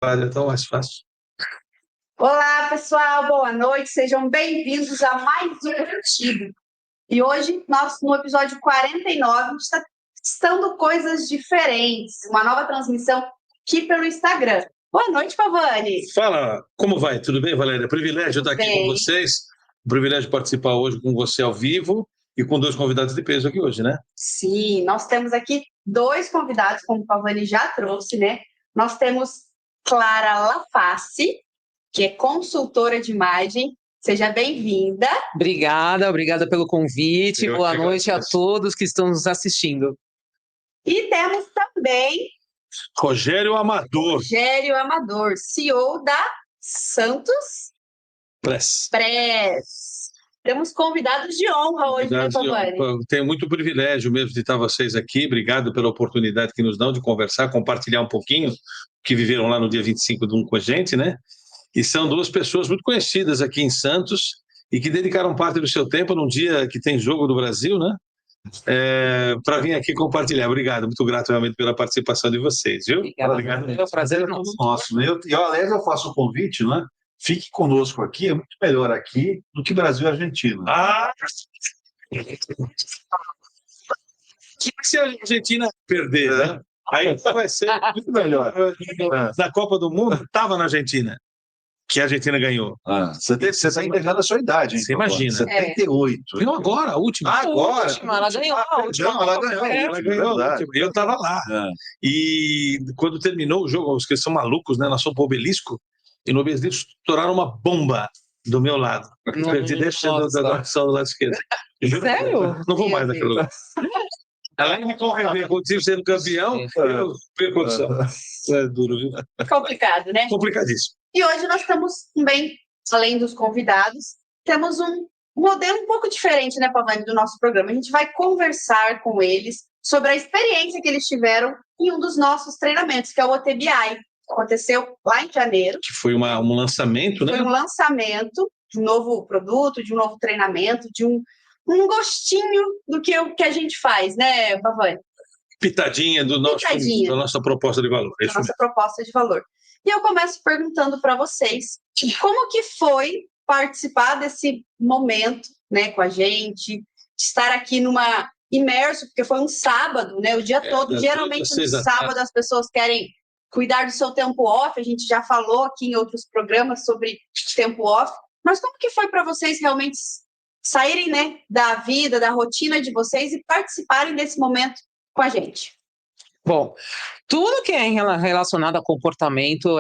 É tão mais fácil. Olá, pessoal, boa noite, sejam bem-vindos a mais um Artigo. E hoje, nós, no episódio 49, está testando coisas diferentes, uma nova transmissão aqui pelo Instagram. Boa noite, Pavani. Fala, como vai? Tudo bem, Valéria? Privilégio estar aqui com vocês, um privilégio participar hoje com você ao vivo e com dois convidados de peso aqui hoje, né? Sim, nós temos aqui dois convidados, como o Pavani já trouxe, né? Nós temos Clara Laface, que é consultora de imagem. Seja bem-vinda. Obrigada pelo convite. Boa noite a todos que estão nos assistindo. E temos também Rogério Amador, CEO da Santos Press. Temos convidados de honra hoje, né, Pavani? Tenho muito privilégio mesmo de estar vocês aqui. Obrigado pela oportunidade que nos dão de conversar, compartilhar um pouquinho o que viveram lá no dia 25/1 com a gente, né? E são duas pessoas muito conhecidas aqui em Santos e que dedicaram parte do seu tempo num dia que tem jogo do Brasil, né? Para vir aqui compartilhar. Obrigado, muito grato realmente pela participação de vocês, viu? Obrigado. É um prazer nosso. Aliás, eu faço o convite, né? Fique conosco aqui, é muito melhor aqui do que Brasil e Argentina. Se a Argentina perder, né? Aí vai ser muito melhor. Na Copa do Mundo, estava na Argentina, que a Argentina ganhou. Você está entregando a sua idade, hein? Você imagina. 78. Ganhou agora, a última. Agora? Ela ganhou a última. Ela ganhou. Eu estava lá. E quando terminou o jogo, os que são malucos, né? Nós fomos pro Obelisco e no Obelisco estouraram uma bomba do meu lado. Perdi deixando da opção do lado esquerdo. Sério? Não vou mais naquele lugar. Além de conviver com o time sendo campeão, eu perco condição. É duro, viu? Complicado, né? Complicadíssimo. E hoje nós temos também, além dos convidados, temos um modelo um pouco diferente, né, Pavani, do nosso programa. A gente vai conversar com eles sobre a experiência que eles tiveram em um dos nossos treinamentos, que é o OTBI. Aconteceu lá em janeiro. Que foi um lançamento, né? Foi um lançamento de um novo produto, de um novo treinamento, de um gostinho do que a gente faz, né, Pavani? Pitadinha da nossa proposta de valor. Da nossa proposta de valor. E eu começo perguntando para vocês como que foi participar desse momento, né, com a gente, de estar aqui imerso, porque foi um sábado, né, o dia todo. Geralmente no sábado as pessoas querem cuidar do seu tempo off. A gente já falou aqui em outros programas sobre tempo off. Mas como que foi para vocês realmente saírem, né, da vida, da rotina de vocês e participarem desse momento com a gente? Bom, tudo que é relacionado a comportamento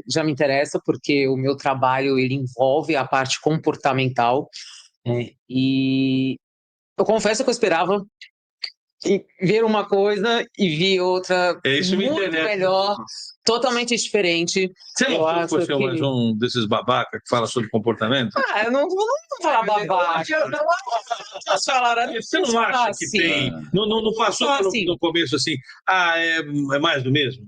já me interessa, porque o meu trabalho ele envolve a parte comportamental, e eu confesso que eu esperava ver uma coisa e vi outra muito melhor, totalmente diferente. Você não foi mais um desses babaca que fala sobre comportamento? Eu não vou falar babaca. Você não acha que tem? Não passou no começo assim, é mais do mesmo?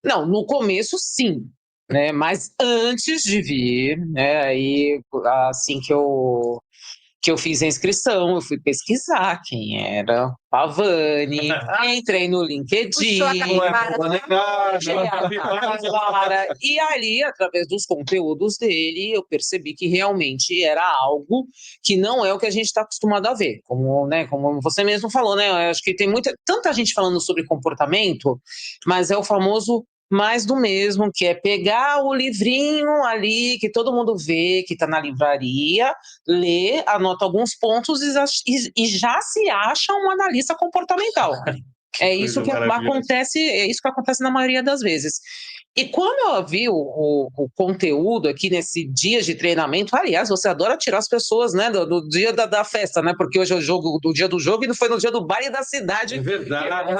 Não, no começo sim, né? Mas antes de vir, né? Aí assim que eu fiz a inscrição, eu fui pesquisar quem era Pavani, entrei no LinkedIn, e ali, através dos conteúdos dele, eu percebi que realmente era algo que não é o que a gente está acostumado a ver, como você mesmo falou, né? Eu acho que tem tanta gente falando sobre comportamento, mas é o famoso mais do mesmo, que é pegar o livrinho ali que todo mundo vê, que está na livraria, lê, anota alguns pontos e já se acha um analista comportamental. É isso que acontece na maioria das vezes. E quando eu vi o conteúdo aqui nesse dia de treinamento, aliás, você adora tirar as pessoas, né, do dia da festa, né, porque hoje é o jogo do dia do jogo e não foi no dia do baile da cidade. É verdade.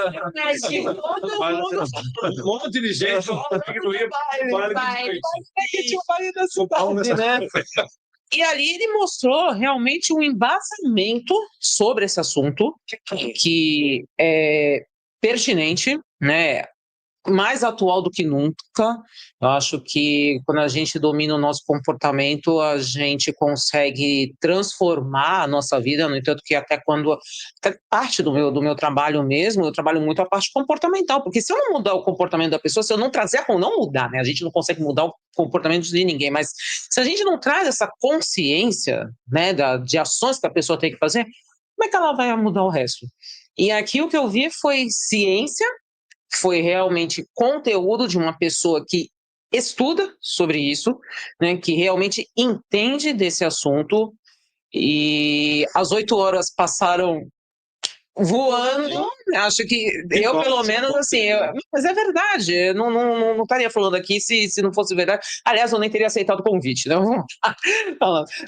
Um monte de gente que não ia para o baile da cidade, né? E ali ele mostrou realmente um embasamento sobre esse assunto que é pertinente, né? mais atual do que nunca. Eu acho que quando a gente domina o nosso comportamento, a gente consegue transformar a nossa vida. No entanto, que até parte do meu trabalho mesmo, eu trabalho muito a parte comportamental, porque se eu não mudar o comportamento da pessoa, se eu não trazer, não mudar, né? A gente não consegue mudar o comportamento de ninguém, mas se a gente não traz essa consciência, né, de ações que a pessoa tem que fazer, como é que ela vai mudar o resto? E aqui o que eu vi foi ciência, foi realmente conteúdo de uma pessoa que estuda sobre isso, né, que realmente entende desse assunto, e as 8 horas passaram voando. Acho que eu, pelo menos, assim, mas é verdade, eu não estaria falando aqui se não fosse verdade. Aliás, eu nem teria aceitado o convite, né?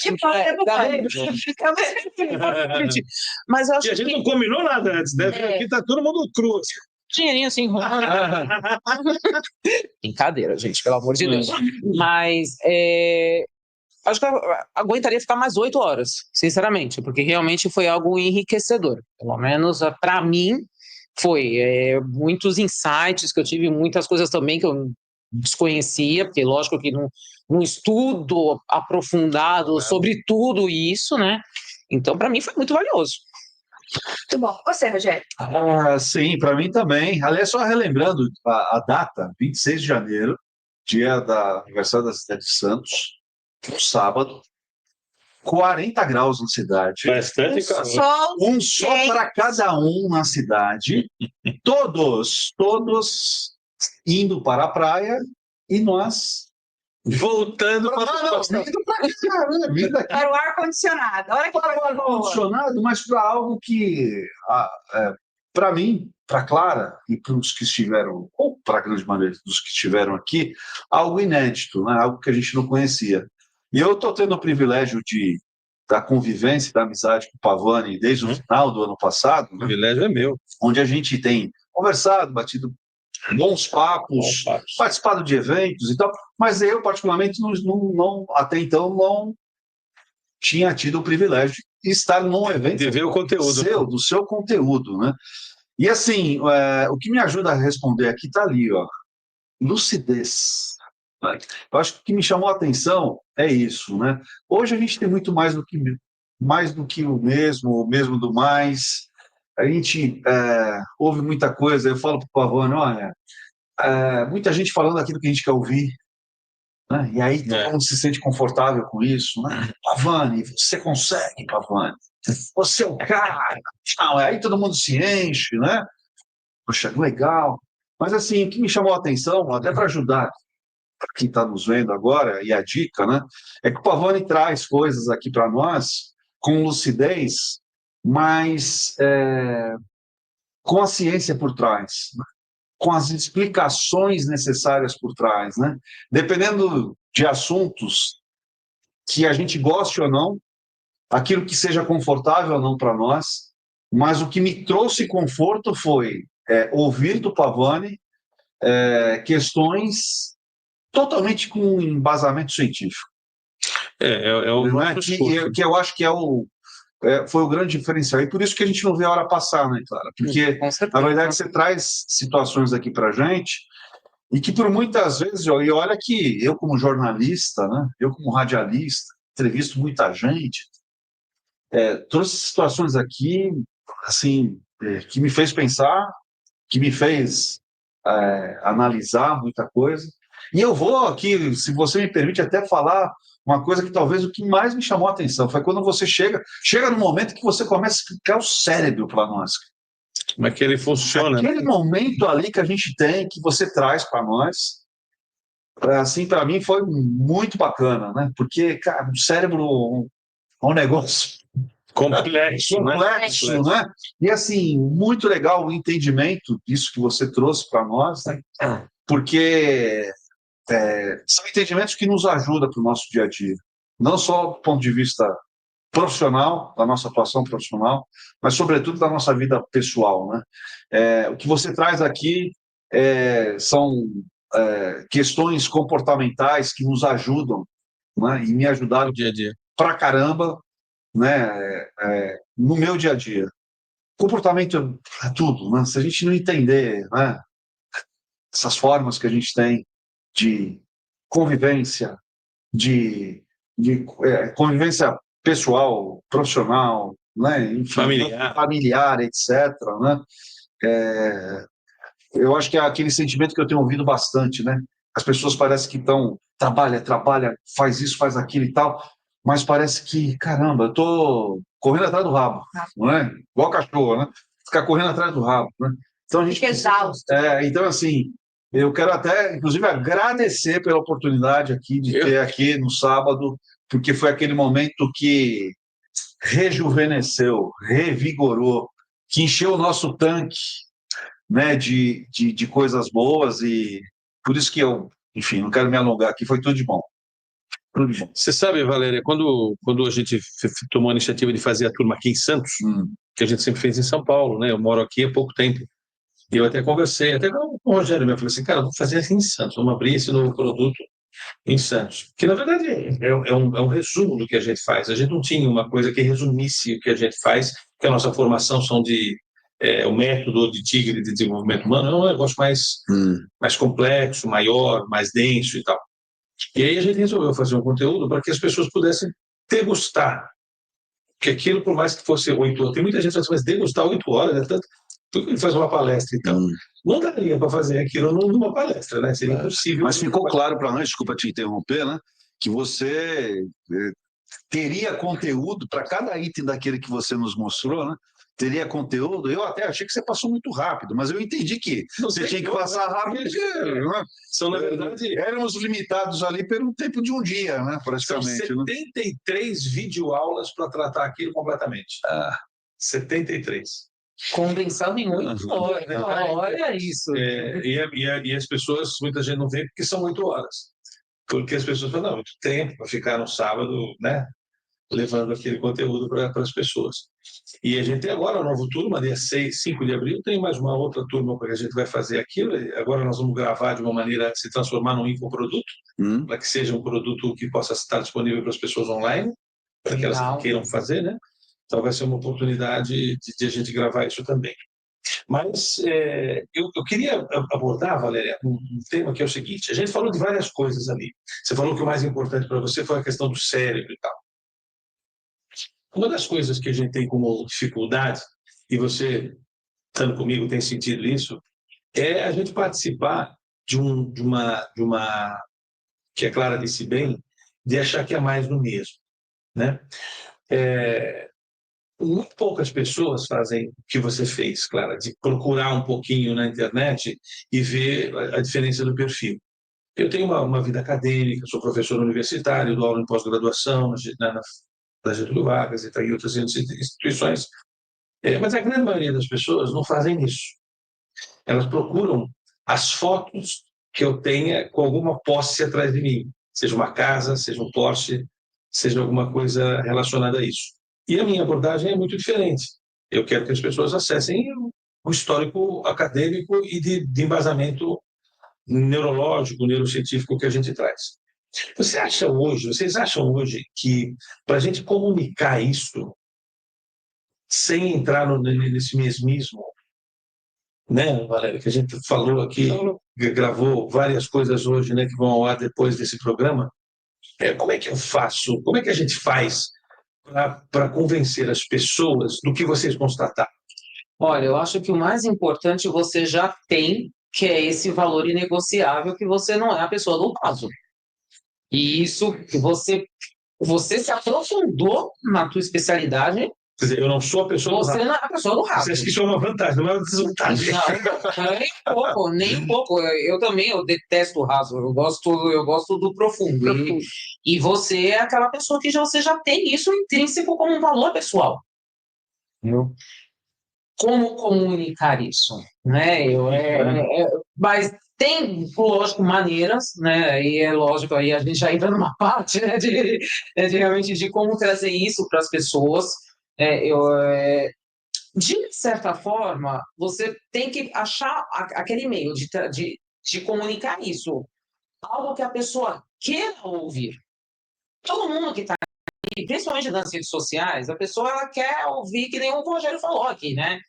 Que pode Mas eu E acho a gente que não combinou nada antes, né? Aqui tá todo mundo cru. dinheirinho assim, brincadeira, gente, pelo amor de Deus. Mas acho que eu aguentaria ficar mais 8 horas, sinceramente, porque realmente foi algo enriquecedor. Pelo menos para mim foi. Muitos insights que eu tive, muitas coisas também que eu desconhecia, porque lógico que num estudo aprofundado sobre tudo isso, né? Então, para mim foi muito valioso. Muito bom. Você, Rogério? Sim, para mim também. Aliás, só relembrando a data, 26 de janeiro, dia da aniversário da cidade de Santos, um sábado, 40 graus na cidade, Bastante calor. Sol um só para cada um na cidade, todos indo para a praia e nós Voltando para indo para cá, né? Vindo aqui para o ar-condicionado. Olha que para o coisa boa. ar-condicionado, mas para algo que, para mim, para Clara e para os que estiveram, ou para a grande maioria dos que estiveram aqui, algo inédito, né? Algo que a gente não conhecia. E eu estou tendo o privilégio da convivência, da amizade com o Pavani desde o final do ano passado, o né? privilégio é meu. Onde a gente tem conversado, batido bons papos, participado de eventos e tal, mas eu, particularmente, até então, não tinha tido o privilégio de estar num evento De ver o conteúdo. do seu conteúdo, né? E assim, o que me ajuda a responder aqui está ali, ó, lucidez. Né? Eu acho que o que me chamou a atenção é isso, né? Hoje a gente tem muito mais do que o mesmo do mais. A gente ouve muita coisa. Eu falo para o Pavone, olha, muita gente falando aquilo que a gente quer ouvir, né? E aí todo mundo se sente confortável com isso, né? Pavani, você consegue, Pavani. Você é o cara. Não, aí todo mundo se enche, né? Poxa, legal. Mas assim, o que me chamou a atenção, até para ajudar quem está nos vendo agora, e a dica, né? É que o Pavani traz coisas aqui para nós com lucidez, mas com a ciência por trás, com as explicações necessárias por trás, né? Dependendo de assuntos que a gente goste ou não, aquilo que seja confortável ou não para nós, mas o que me trouxe conforto foi ouvir do Pavani questões totalmente com embasamento científico. Que eu acho que foi o grande diferencial. E por isso que a gente não vê a hora passar, né, Clara? Porque, na verdade, você traz situações aqui para a gente e que, por muitas vezes, e olha que eu, como jornalista, né, eu, como radialista, entrevisto muita gente, trouxe situações aqui, assim, que me fez pensar, que me fez analisar muita coisa. E eu vou aqui, se você me permite, até falar uma coisa que talvez o que mais me chamou a atenção foi quando você chega no momento que você começa a explicar o cérebro para nós. Como é que ele funciona? Aquele momento ali que a gente tem, que você traz para nós, assim, para mim foi muito bacana, né? Porque, cara, o cérebro é um negócio complexo, né? E assim, muito legal o entendimento disso que você trouxe para nós, né? Porque são entendimentos que nos ajudam para o nosso dia a dia, não só do ponto de vista profissional, da nossa atuação profissional, mas sobretudo da nossa vida pessoal, né? O que você traz aqui são questões comportamentais que nos ajudam, né? E me ajudaram no dia a dia pra caramba, né? No meu dia a dia. Comportamento é tudo, né? Se a gente não entender, né? essas formas que a gente tem de convivência, de convivência pessoal, profissional, né? Enfim, familiar, etc., né? Eu acho que é aquele sentimento que eu tenho ouvido bastante, né? As pessoas parecem que estão, trabalha, faz isso, faz aquilo e tal, mas parece que, caramba, eu tô correndo atrás do rabo, não é? Igual cachorro, né? Ficar correndo atrás do rabo, né? Então a gente Fica exausto. então assim, eu quero até, inclusive, agradecer pela oportunidade aqui de ter aqui no sábado, porque foi aquele momento que rejuvenesceu, revigorou, que encheu o nosso tanque, né, de coisas boas, e por isso que eu, enfim, não quero me alongar aqui, foi tudo de bom. Tudo de bom. Você sabe, Valéria, quando a gente tomou a iniciativa de fazer a turma aqui em Santos, que a gente sempre fez em São Paulo, né? Eu moro aqui há pouco tempo. E eu até conversei, até com o Rogério mesmo, falei assim, cara, vamos fazer assim em Santos, vamos abrir esse novo produto em Santos. Que, na verdade, é um resumo do que a gente faz. A gente não tinha uma coisa que resumisse o que a gente faz, que a nossa formação são o método de Tigre de desenvolvimento humano é um negócio mais complexo, maior, mais denso e tal. E aí a gente resolveu fazer um conteúdo para que as pessoas pudessem degustar. Porque aquilo, por mais que fosse 8 horas, tem muita gente que fala assim, mas degustar 8 horas, né? Tanto que faz uma palestra, então. Não daria para fazer aquilo numa palestra, né? Seria impossível. Mas ficou claro para nós, desculpa te interromper, né? Que você teria conteúdo para cada item daquele que você nos mostrou, né? Teria conteúdo. Eu até achei que você passou muito rápido, mas eu entendi que você tinha que passar rápido, porque, são, na verdade, éramos limitados ali pelo tempo de um dia, né? Praticamente. São 73 videoaulas para tratar aquilo completamente. 73. Condensado em 8 horas. Olha isso. E as pessoas, muita gente não vê porque são 8 horas. Porque as pessoas falam, não, muito tempo para ficar no sábado, né? Levando aquele conteúdo para as pessoas. E a gente tem agora a nova turma, dia 5 de abril, tem mais uma outra turma que a gente vai fazer aquilo. Agora nós vamos gravar de uma maneira a se transformar num infoproduto, para que seja um produto que possa estar disponível para as pessoas online, para que elas queiram fazer, né? Então vai ser uma oportunidade de a gente gravar isso também. Mas eu queria abordar, Valéria, um tema que é o seguinte: a gente falou de várias coisas ali. Você falou que o mais importante para você foi a questão do cérebro e tal. Uma das coisas que a gente tem como dificuldade, e você, estando comigo, tem sentido isso, é a gente participar de uma que a Clara disse bem, de achar que é mais do mesmo, né? Muito poucas pessoas fazem o que você fez, Clara, de procurar um pouquinho na internet e ver a diferença do perfil. Eu tenho uma vida acadêmica, sou professor universitário, dou aula em pós-graduação na Getúlio Vargas e em outras instituições, mas a grande maioria das pessoas não fazem isso. Elas procuram as fotos que eu tenha com alguma posse atrás de mim, seja uma casa, seja um Porsche, seja alguma coisa relacionada a isso. E a minha abordagem é muito diferente. Eu quero que as pessoas acessem o histórico acadêmico e de embasamento neurológico, neurocientífico que a gente traz. Vocês acham hoje que para a gente comunicar isso sem entrar nesse mesmismo, né, Valéria, que a gente falou aqui, gravou várias coisas hoje, né, que vão ao ar depois desse programa, como é que eu faço, como é que a gente faz para convencer as pessoas do que vocês constataram? Olha, eu acho que o mais importante você já tem, que é esse valor inegociável, que você não é a pessoa do caso. E isso que você se aprofundou na tua especialidade. Quer dizer, eu não sou a pessoa do rato. Você não é a pessoa do rato. Você acha que isso é uma vantagem, não é uma desvantagem? Não, nem um pouco. Eu também detesto o raso. Eu gosto do profundo. E você é aquela pessoa que você já tem isso intrínseco como um valor pessoal. Entendeu? Como comunicar isso, né? Mas tem, lógico, maneiras, né? E é lógico, aí a gente já entra numa parte, né, de realmente de como trazer isso para as pessoas. De certa forma, você tem que achar aquele meio de comunicar isso, algo que a pessoa queira ouvir. Todo mundo que está aqui, principalmente nas redes sociais, a pessoa ela quer ouvir, que nem o Rogério falou aqui, né?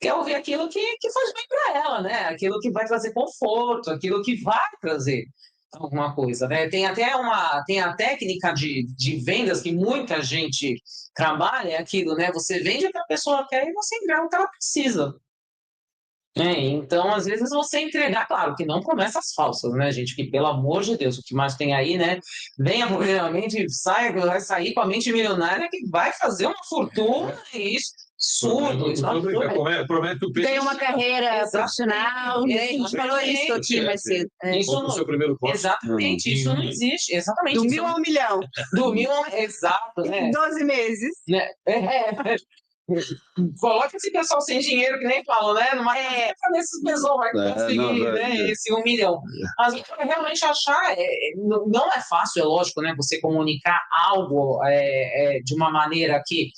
quer ouvir aquilo que faz bem para ela, né? Aquilo que vai trazer conforto, aquilo que vai trazer alguma coisa, né? Tem a técnica de vendas que muita gente trabalha, é aquilo, né? Você vende o que a pessoa quer e você entrega o que ela precisa. Então, às vezes, você entregar, claro, que não promessas falsas, né, gente? Que, pelo amor de Deus, o que mais tem aí, né? Venha primeiramente, vai sair com a mente milionária que vai fazer uma fortuna, e isso, surdo, isso Promete o Tem uma carreira Exato. profissional, né? A gente falou isso aqui mais cedo. Isso o seu primeiro corte. Exatamente, isso não existe. Exatamente. Do isso 1.000 ao 1.000.000. Do 1.000 exato, né? Em 12 meses. Né? Coloca esse pessoal sem dinheiro, que nem falam, né? Numa nesses pessoal vai conseguir, né? Esse 1 milhão. Mas realmente achar, não é fácil, é lógico, né? Você comunicar algo de uma maneira que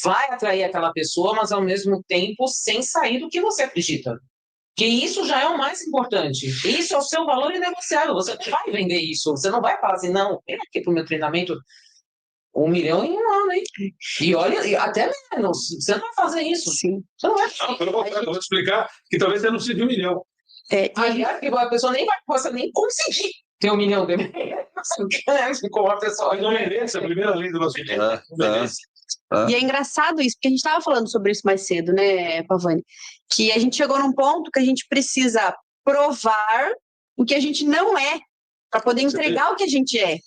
vai atrair aquela pessoa, mas ao mesmo tempo sem sair do que você acredita. Que isso já é o mais importante. Isso é o seu valor inegociável. Você não vai vender isso. Você não vai falar assim, não, vem aqui para o meu treinamento. 1 milhão em um ano, hein? E olha, até menos. Você não vai fazer isso. Sim. Você não vai Eu vou te explicar que talvez você não seja de 1 milhão. Aliás, a pessoa nem vai nem conseguir ter 1 milhão dele. Como a pessoa não merece, a primeira lei do nosso dinheiro. E é engraçado isso, porque a gente estava falando sobre isso mais cedo, né, Pavani? Que a gente chegou num ponto que a gente precisa provar o que a gente não é, para poder entregar o que a gente é.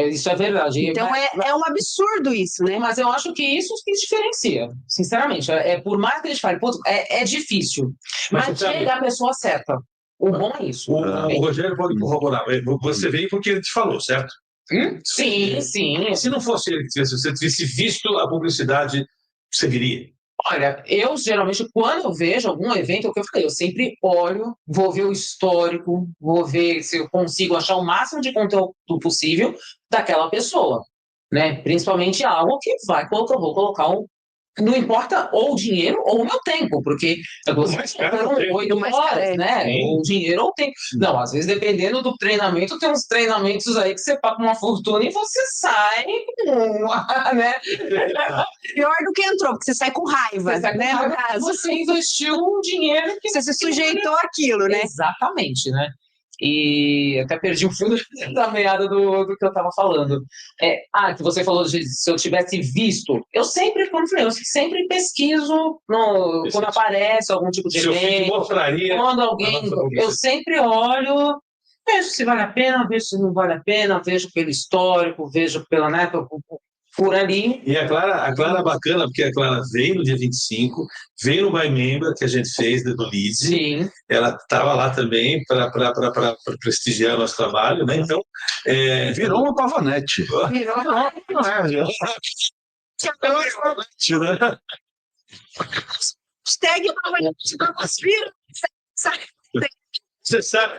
Isso é verdade. Então é um absurdo isso, né? Mas eu acho que isso que diferencia, sinceramente. Por mais que a gente fale, é difícil. Mas chega a pessoa certa. O bom é isso. O Rogério pode corroborar. Você veio porque ele te falou, certo? Sim. Se não fosse ele que você tivesse visto a publicidade, você viria? Olha, eu geralmente, quando eu vejo algum evento, o que eu falei, eu sempre olho, vou ver o histórico, vou ver se eu consigo achar o máximo de conteúdo possível daquela pessoa, né? Principalmente algo que eu vou colocar não importa ou o dinheiro ou o meu tempo, porque você pagar 8 horas, né? Ou o dinheiro ou o tempo. Não, às vezes, dependendo do treinamento, tem uns treinamentos aí que você paga uma fortuna e você sai, né? Pior do que entrou, porque você sai com raiva, Você sai com né? raiva, No caso. você investiu um dinheiro que você se sujeitou àquilo, né? Exatamente, né? E até perdi o fio da meada do que eu estava falando. Que você falou de se eu tivesse visto. Eu sempre, como eu falei, eu sempre pesquiso quando aparece algum tipo de evento. Quando alguém. Eu sempre olho, vejo se vale a pena, vejo se não vale a pena, vejo pelo histórico, vejo pela, né, por ali. E a Clara bacana, porque a Clara veio no dia 25, veio no By Member que a gente fez do Leeds. Sim. Ela estava lá também para prestigiar o nosso trabalho, né? Então, virou uma pavanete. Virou uma pavanete, né? Hashtag pavanete da Conspira. Você sabe,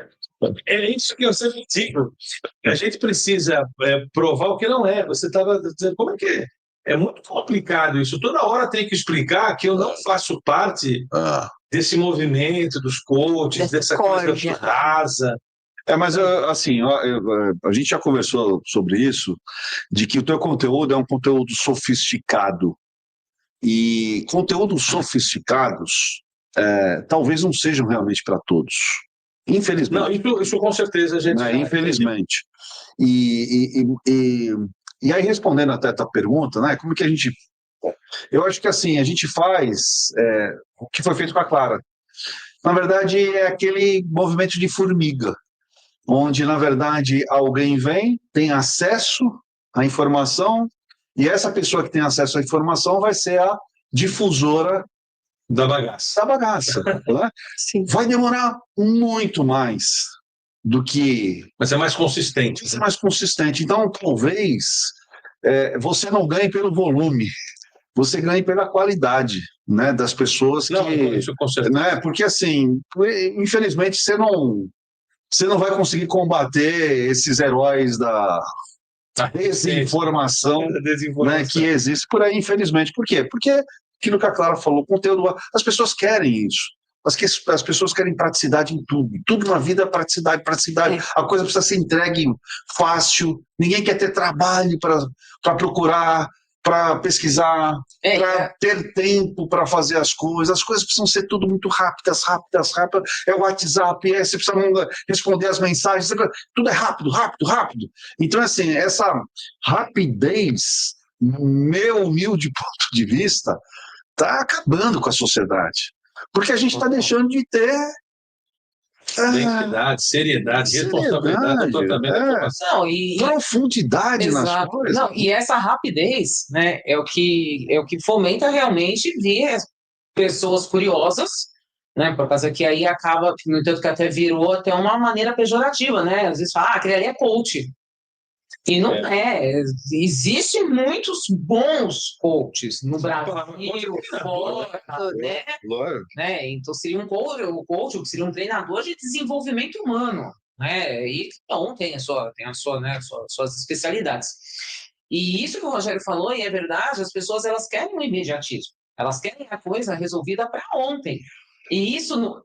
é isso que eu sempre digo. A gente precisa provar o que não é. Você estava dizendo, como é que é? É muito complicado isso. Toda hora tem que explicar que eu não faço parte desse movimento dos coaches, dessa coisa rasa. Mas assim, a gente já conversou sobre isso, de que o teu conteúdo é um conteúdo sofisticado. E conteúdos sofisticados talvez não sejam realmente para todos. Infelizmente. Não, isso com certeza a gente... infelizmente. E aí, respondendo até a tua pergunta, né, como que a gente... Eu acho que assim, a gente faz o que foi feito com a Clara. Na verdade, é aquele movimento de formiga, onde, na verdade, alguém vem, tem acesso à informação, e essa pessoa que tem acesso à informação vai ser a difusora da bagaça. Né? Sim. Vai demorar muito mais do que... Mas é mais consistente. É mais consistente. Então, talvez, você não ganhe pelo volume, você ganhe pela qualidade, né, das pessoas que... Isso com certeza. Né, porque, assim, infelizmente, você não vai conseguir combater esses heróis da desinformação, né, que existe por aí, infelizmente. Por quê? Porque aquilo que a Clara falou, conteúdo, as pessoas querem isso. As pessoas querem praticidade em tudo. Tudo na vida é praticidade. A coisa precisa ser entregue fácil. Ninguém quer ter trabalho para procurar, para pesquisar, para ter tempo para fazer as coisas precisam ser tudo muito rápidas, é o WhatsApp, você precisa responder as mensagens, tudo é rápido. Então, assim, essa rapidez, meu humilde ponto de vista, está acabando com a sociedade, porque a gente está deixando de ter identidade, seriedade, responsabilidade no tratamento da informação. Profundidade nas coisas. Não, e essa rapidez, né, é o que fomenta realmente ver pessoas curiosas, né, por causa que aí acaba, no entanto que até virou até uma maneira pejorativa, né, às vezes fala, aquele ali é coach. E não existem muitos bons coaches no Brasil, fora, né? Então seria um coach, seria um treinador de desenvolvimento humano, né? E cada um tem suas especialidades. E isso que o Rogério falou, e é verdade, as pessoas elas querem um imediatismo, elas querem a coisa resolvida para ontem. E isso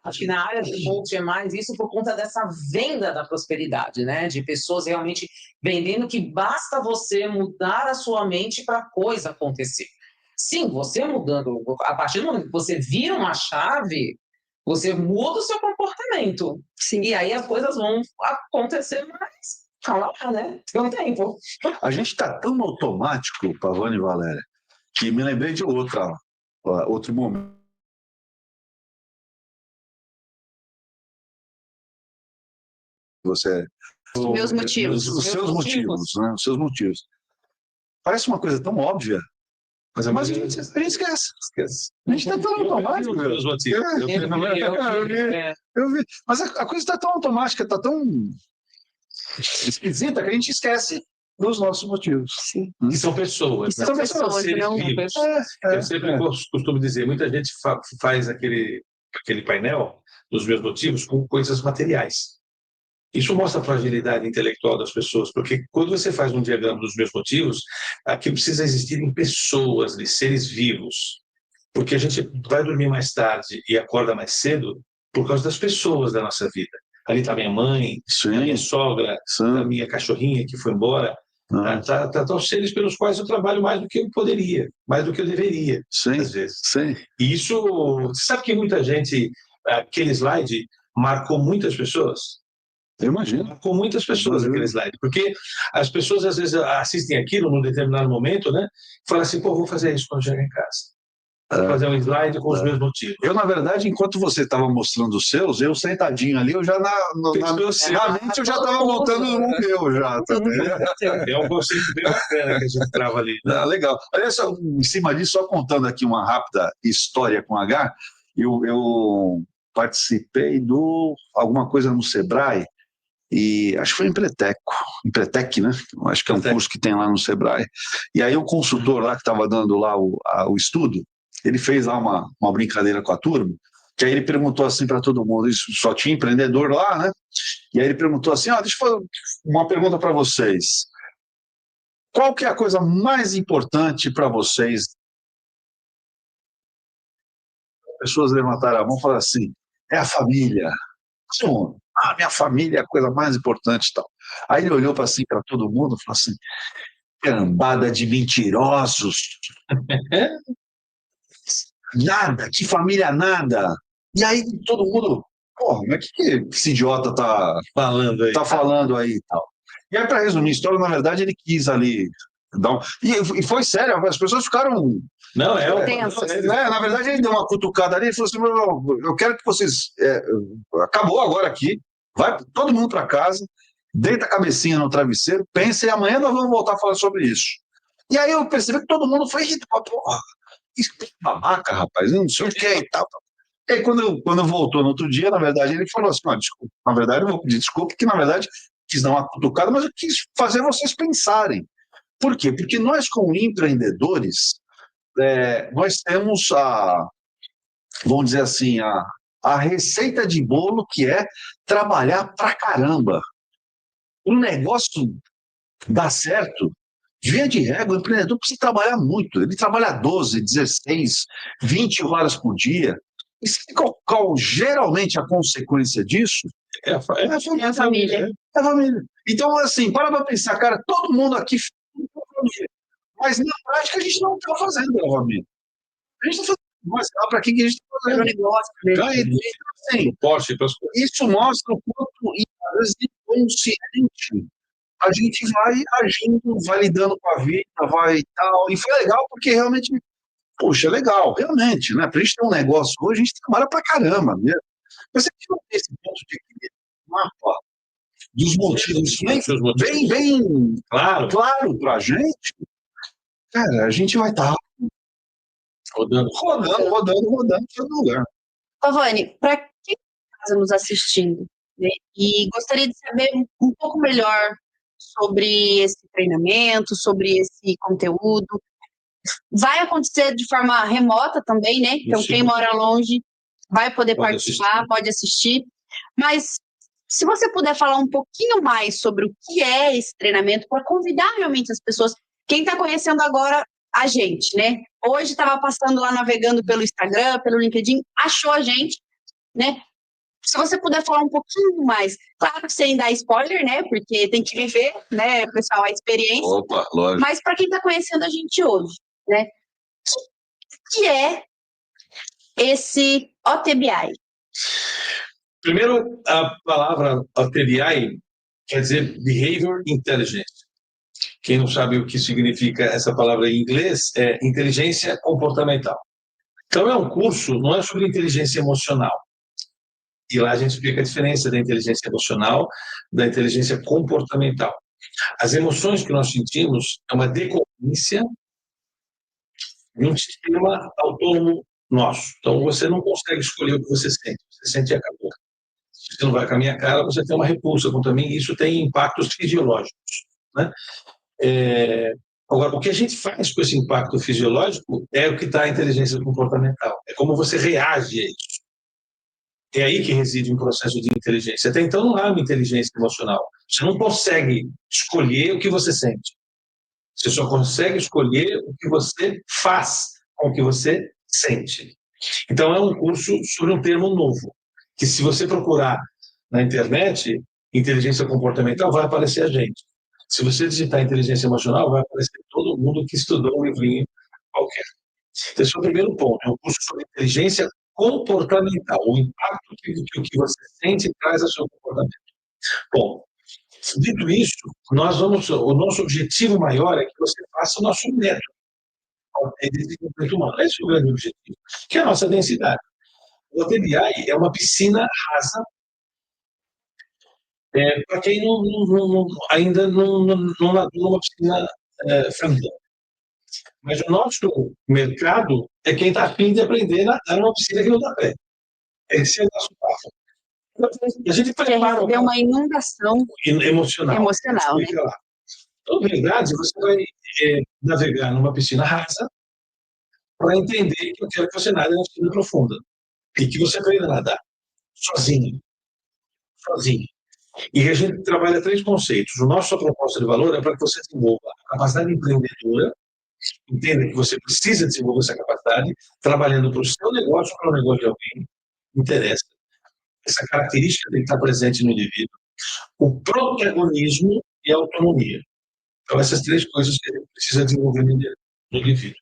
acho que na área do coaching é mais isso por conta dessa venda da prosperidade, né? De pessoas realmente vendendo que basta você mudar a sua mente para a coisa acontecer. Sim, você mudando, a partir do momento que você vira uma chave, você muda o seu comportamento. Sim. E aí as coisas vão acontecer mais. Calma lá, né? Tem um tempo. A gente está tão automático, Pavone e Valéria, que me lembrei de outro momento. Os meus motivos. Os seus motivos, né? Os seus motivos. Parece uma coisa tão óbvia, mas a gente esquece. A gente está tão automático. Eu vi. Mas a coisa está tão automática, está tão esquisita que a gente esquece dos nossos motivos. Sim. E são pessoas. São pessoas, seres não vivos. Eu sempre costumo dizer, muita gente faz aquele painel dos meus motivos com coisas materiais. Isso mostra a fragilidade intelectual das pessoas, porque quando você faz um diagrama dos meus motivos, aqui precisa existir em pessoas, de seres vivos, porque a gente vai dormir mais tarde e acorda mais cedo por causa das pessoas da nossa vida. Ali está minha mãe, a minha sogra, a minha cachorrinha que foi embora. Tá os seres pelos quais eu trabalho mais do que eu poderia, mais do que eu deveria, às vezes. E isso, você sabe que muita gente, aquele slide marcou muitas pessoas? Eu imagino. Com muitas pessoas aquele slide, porque as pessoas às vezes assistem aquilo num determinado momento, né? E falam assim, vou fazer isso quando chegar em casa. Vou fazer um slide com os meus motivos. Eu, na verdade, enquanto você estava mostrando os seus, eu sentadinho ali, eu já na mente eu já estava montando o meu já. É um conceito bem bacana que a gente trava ali. Legal. Olha só, em cima disso, só contando aqui uma rápida história com H, eu participei alguma coisa no Sebrae, e acho que foi em Empretec, né? Acho que é um curso que tem lá no Sebrae. E aí o consultor lá que estava dando lá o estudo, ele fez lá uma brincadeira com a turma, que aí ele perguntou assim para todo mundo, isso só tinha empreendedor lá, né? E aí ele perguntou assim, deixa eu fazer uma pergunta para vocês. Qual que é a coisa mais importante para vocês? As pessoas levantaram a mão e falaram assim, é a família. Minha família é a coisa mais importante e tal. Aí ele olhou para todo mundo e falou assim, cambada de mentirosos. Nada, que família nada. E aí todo mundo, mas o que esse idiota tá falando aí e tal. E aí, para resumir a história, na verdade, ele quis ali dar e foi sério, as pessoas ficaram... Na verdade, ele deu uma cutucada ali e falou assim, eu quero que vocês... acabou agora aqui, vai todo mundo para casa, deita a cabecinha no travesseiro, pensa e amanhã nós vamos voltar a falar sobre isso. E aí eu percebi que todo mundo foi irritado. Isso é babaca, rapaz, não sei o que e tal. E aí quando voltou no outro dia, na verdade, ele falou assim, desculpa, na verdade eu vou pedir desculpa, porque na verdade quis dar uma cutucada, mas eu quis fazer vocês pensarem. Por quê? Porque nós, como empreendedores, nós temos vamos dizer assim, a receita de bolo que é trabalhar pra caramba. O negócio dá certo, via de regra, o empreendedor precisa trabalhar muito. Ele trabalha 12, 16, 20 horas por dia. E geralmente a consequência disso é a família. É a família. Então, assim, para pensar, cara, todo mundo aqui tem família. Mas na prática a gente não está fazendo, novamente. A gente está fazendo, mas para que a gente está Para o fazendo? negócio, né? Então, assim, Suporte para as coisas. isso mostra o quanto, às vezes, inconsciente, a gente vai agindo, vai lidando com a vida, vai e tal. E foi legal porque realmente, poxa, é legal, realmente, né? Para a gente ter um negócio hoje, a gente trabalha para caramba, né? Mas se a gente não tem esse ponto de equilíbrio, mapa dos motivos bem Claro, claro para a gente, cara, a gente vai estar rodando. rodando em todo lugar. Pavani, para quem está nos assistindo, né, e gostaria de saber um pouco melhor sobre esse treinamento, sobre esse conteúdo, vai acontecer de forma remota também, né? Então, quem mora longe vai poder participar, pode assistir. Mas se você puder falar um pouquinho mais sobre o que é esse treinamento, para convidar realmente as pessoas, quem está conhecendo agora a gente, né? Hoje estava passando lá, navegando pelo Instagram, pelo LinkedIn, achou a gente, né? Se você puder falar um pouquinho mais, claro, sem dar spoiler, né? Porque tem que viver, né, pessoal, a experiência. Opa, lógico. Mas para quem está conhecendo a gente hoje, né? O que é esse OTBI? Primeiro, a palavra OTBI quer dizer Behavior Intelligence. Quem não sabe o que significa essa palavra em inglês, é inteligência comportamental. Então, é um curso, não é sobre inteligência emocional. E lá a gente explica a diferença da inteligência emocional da inteligência comportamental. As emoções que nós sentimos é uma decorrência de um sistema autônomo nosso. Então, você não consegue escolher o que você sente e acabou. Se você não vai com a minha cara, você tem uma repulsa contra mim, e isso tem impactos fisiológicos, né? Agora, o que a gente faz com esse impacto fisiológico é o que está a inteligência comportamental. É como você reage a isso. É aí que reside um processo de inteligência. Até então não há uma inteligência emocional. Você não consegue escolher o que você sente. Você só consegue escolher o que você faz com o que você sente. Então é um curso sobre um termo novo, que se você procurar na internet, inteligência comportamental, vai aparecer a gente. Se você digitar inteligência emocional, vai aparecer todo mundo que estudou um livrinho qualquer. Então, esse é o primeiro ponto. É um curso sobre inteligência comportamental, o impacto que o que você sente traz ao seu comportamento. Bom, dito isso, o nosso objetivo maior é que você faça o nosso método de desenvolvimento humano. Esse é o grande objetivo, que é a nossa densidade. O OTBI é uma piscina rasa, para quem ainda não nadou numa piscina funda. Mas o nosso mercado é quem está a fim de aprender a nadar numa piscina que não dá pé. Esse é o nosso passo. A gente prepara uma inundação emocional. né? Então, na verdade, você vai navegar numa piscina rasa para entender que eu quero que você nade na piscina profunda e que você aprenda a nadar sozinho. E a gente trabalha 3 conceitos. O nosso proposta de valor é para que você desenvolva a capacidade empreendedora, entenda que você precisa desenvolver essa capacidade, trabalhando para o seu negócio, para o negócio de alguém, interessa. Essa característica tem que estar presente no indivíduo. O protagonismo e a autonomia. Então, essas 3 coisas que a gente precisa desenvolver no indivíduo.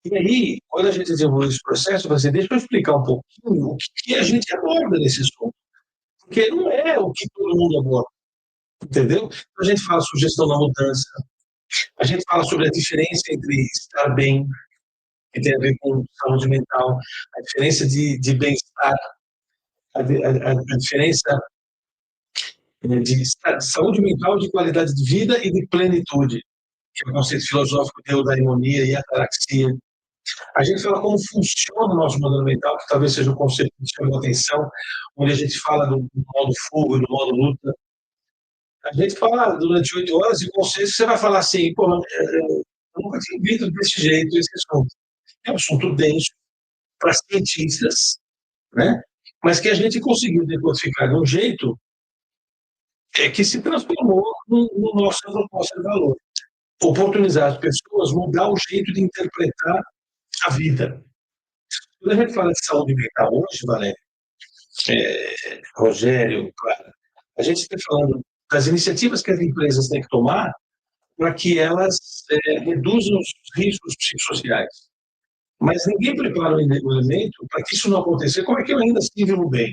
E aí, quando a gente desenvolve esse processo, você deixa eu explicar um pouquinho o que a gente aborda nesse assunto. Porque não é o que todo mundo aborda. Entendeu? Então, a gente fala sobre gestão da mudança, a gente fala sobre a diferença entre estar bem, que tem a ver com saúde mental, a diferença de bem-estar, a diferença de saúde mental, de qualidade de vida e de plenitude, que é o conceito filosófico de eudaimonia e ataraxia. A gente fala como funciona o nosso modelo mental, que talvez seja um conceito que chama a atenção, onde a gente fala do modo fuga e do modo luta. A gente fala durante 8 horas e conceitos que você vai falar assim, pô, eu nunca tinha visto desse jeito esse assunto. É um assunto denso para cientistas, né? Mas que a gente conseguiu decodificar de um jeito que se transformou no nosso proposta de valor. Oportunizar as pessoas, mudar o jeito de interpretar a vida. Quando a gente fala de saúde mental hoje, Valéria, Rogério, Clara, a gente está falando das iniciativas que as empresas têm que tomar para que elas reduzam os riscos psicossociais. Mas ninguém prepara o elemento para que isso não aconteça. Como é que eu ainda assim vivo bem?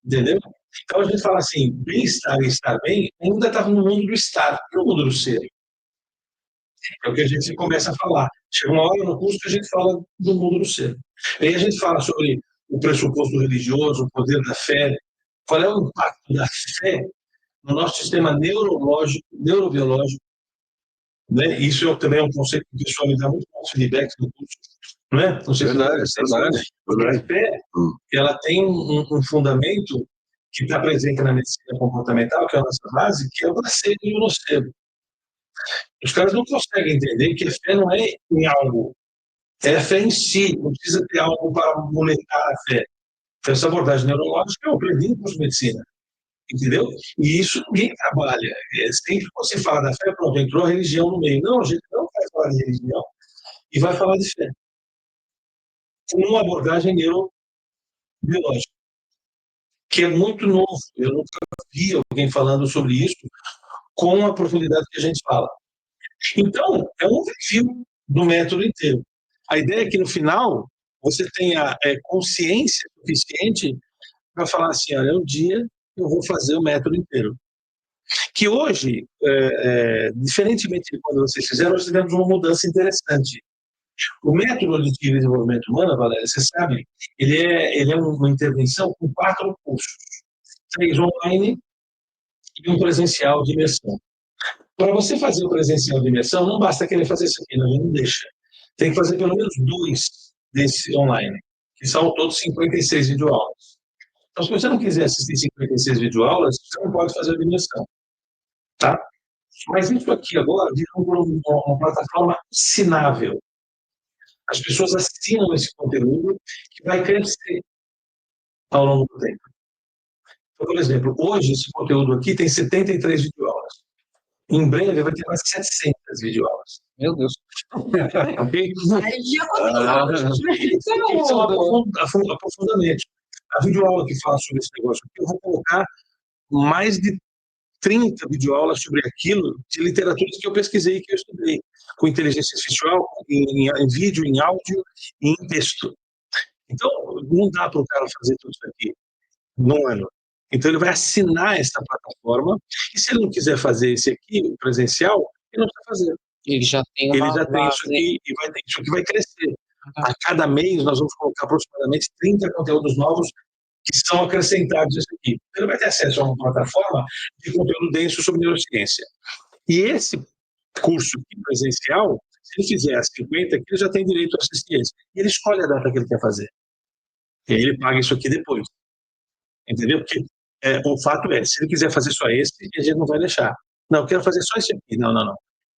Entendeu? Então a gente fala assim, bem-estar e estar bem ainda está no mundo do estar, não no mundo do ser. É o que a gente começa a falar. Chega uma hora no curso que a gente fala do mundo do ser. Aí a gente fala sobre o pressuposto religioso, o poder da fé, qual é o impacto da fé no nosso sistema neurológico, neurobiológico, né? Isso também é um conceito que o pessoal me dá muito bons feedbacks no curso, não é? Não sei Verdade, se verdade. porque a fé, ela tem um fundamento que está presente na medicina comportamental, que é a nossa base, que é o placebo e o nocebo. Os caras não conseguem entender que a fé não é em algo, é a fé em si, não precisa ter algo para molecar a fé. Então, essa abordagem neurológica eu aprendi em curso de medicina, entendeu? E isso ninguém trabalha. Sempre que você fala da fé, pronto, entrou a religião no meio. Não, a gente não vai falar de religião e vai falar de fé. Com uma abordagem neurobiológica, que é muito novo. Eu nunca vi alguém falando sobre isso com a profundidade que a gente fala. Então, é um review do método inteiro. A ideia é que, no final, você tenha consciência suficiente para falar assim, olha, um dia eu vou fazer o método inteiro. Que hoje, diferentemente de quando vocês fizeram, nós tivemos uma mudança interessante. O método de desenvolvimento humano, Valéria, você sabe, ele é uma intervenção com 4 cursos. 3 online e um presencial de imersão. Para você fazer o presencial de imersão, não basta querer fazer isso aqui, não deixa. Tem que fazer pelo menos 2 desse online, que são todos 56 videoaulas. Então, se você não quiser assistir 56 videoaulas, você não pode fazer a imersão. Tá? Mas isso aqui agora virou uma plataforma assinável. As pessoas assinam esse conteúdo que vai crescer ao longo do tempo. Então, por exemplo, hoje esse conteúdo aqui tem 73 videoaulas. Em breve vai ter mais de 700 videoaulas. Meu Deus. Ok? Aí já Isso é um aprofundamento. A videoaula que fala sobre esse negócio aqui, eu vou colocar mais de 30 videoaulas sobre aquilo de literaturas que eu pesquisei, que eu estudei, com inteligência artificial, em vídeo, em áudio e em texto. Então, não dá para o cara fazer tudo isso aqui num ano. Então, ele vai assinar essa plataforma, e se ele não quiser fazer esse aqui, o presencial, ele não precisa fazer. Ele já tem Ele já tem isso aqui, e isso aqui vai crescer. A cada mês, nós vamos colocar aproximadamente 30 conteúdos novos que são acrescentados a isso aqui. Ele vai ter acesso a uma plataforma de conteúdo denso sobre neurociência. E esse curso presencial, se ele fizer as 50 aqui, ele já tem direito a assistir esse. E ele escolhe a data que ele quer fazer. E aí ele paga isso aqui depois. Entendeu? Porque o fato é, se ele quiser fazer só esse, a gente não vai deixar. Não, eu quero fazer só esse aqui. Não.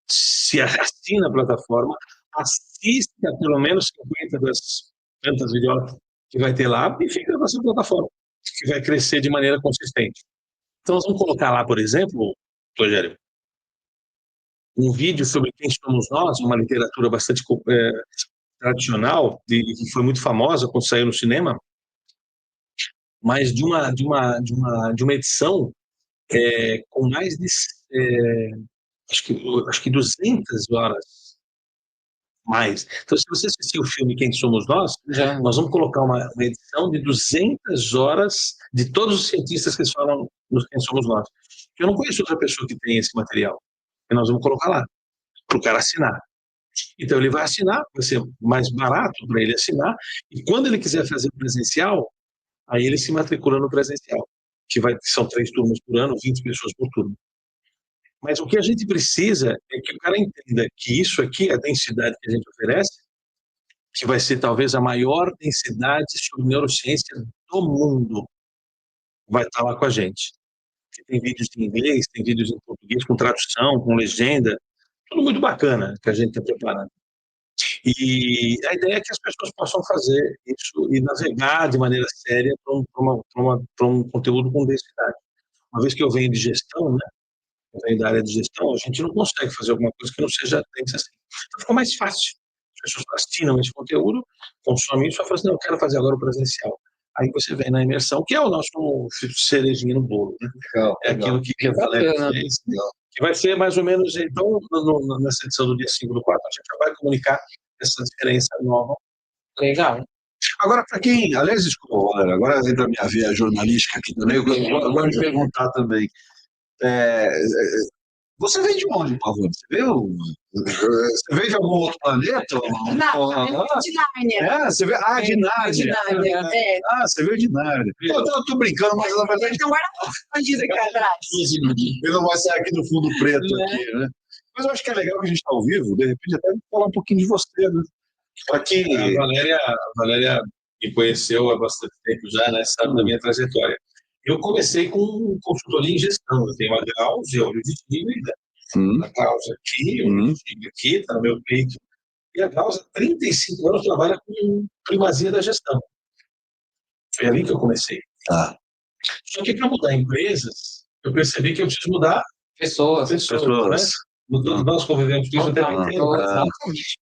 Se assina a plataforma, assista pelo menos 50 das tantas videoaulas que vai ter lá e fica na sua plataforma, que vai crescer de maneira consistente. Então, nós vamos colocar lá, por exemplo, Rogério, um vídeo sobre quem somos nós, uma literatura bastante tradicional, e que foi muito famosa quando saiu no cinema, mas de uma edição com mais de acho que 200 horas mais. Então, se você assistir o filme Quem Somos Nós, nós vamos colocar uma edição de 200 horas de todos os cientistas que falam no Quem Somos Nós. Eu não conheço outra pessoa que tem esse material. E nós vamos colocar lá, para o cara assinar. Então, ele vai assinar, vai ser mais barato para ele assinar, e quando ele quiser fazer presencial, aí ele se matricula no presencial, que são 3 turmas por ano, 20 pessoas por turno. Mas o que a gente precisa é que o cara entenda que isso aqui, a densidade que a gente oferece, que vai ser talvez a maior densidade sobre neurociência do mundo, vai estar lá com a gente. Tem vídeos em inglês, tem vídeos em português, com tradução, com legenda, tudo muito bacana que a gente está preparando. E a ideia é que as pessoas possam fazer isso e navegar de maneira séria para um conteúdo com densidade. Uma vez que eu venho de gestão, né? Eu venho da área de gestão, a gente não consegue fazer alguma coisa que não seja densa assim. Então ficou mais fácil. As pessoas assinam esse conteúdo, consomem isso e falam assim, não, eu quero fazer agora o presencial. Aí você vem na imersão, que é o nosso cerejinha no bolo, né? Legal, É aquilo que a Valéria Bacana. fez, que vai ser mais ou menos, então, nessa edição do dia 5 do 4, a gente já vai comunicar essa diferença nova. Legal. Agora, para quem, aliás, desculpa, Valéria, agora entra a minha veia jornalística aqui também, eu gosto de perguntar também. Você veio de onde, Pavone? Você veio de algum outro planeta? Não, eu vim de Nárnia. Você veio, de De Nárnia. Nárnia, é. Você veio de Nárnia. Eu tô brincando, mas na verdade Tem um guarda-roupa escondido aqui atrás. ele não vai sair aqui do fundo preto aqui, né? Mas eu acho que é legal que a gente está ao vivo, de repente até falar um pouquinho de você, né? Aqui... A Valéria me conheceu há bastante tempo já, né? Sabe da minha trajetória. Eu comecei com consultoria em gestão. Eu tenho uma Gauss, olho de tigre, né? A Gauss aqui, olho de tigre aqui, está no meu peito. E a Gauss, há 35 anos, trabalha com primazia da gestão. Foi ali que eu comecei. Só que para mudar empresas, eu percebi que eu preciso mudar Pessoas. né? Nós convivemos com isso até muito tempo.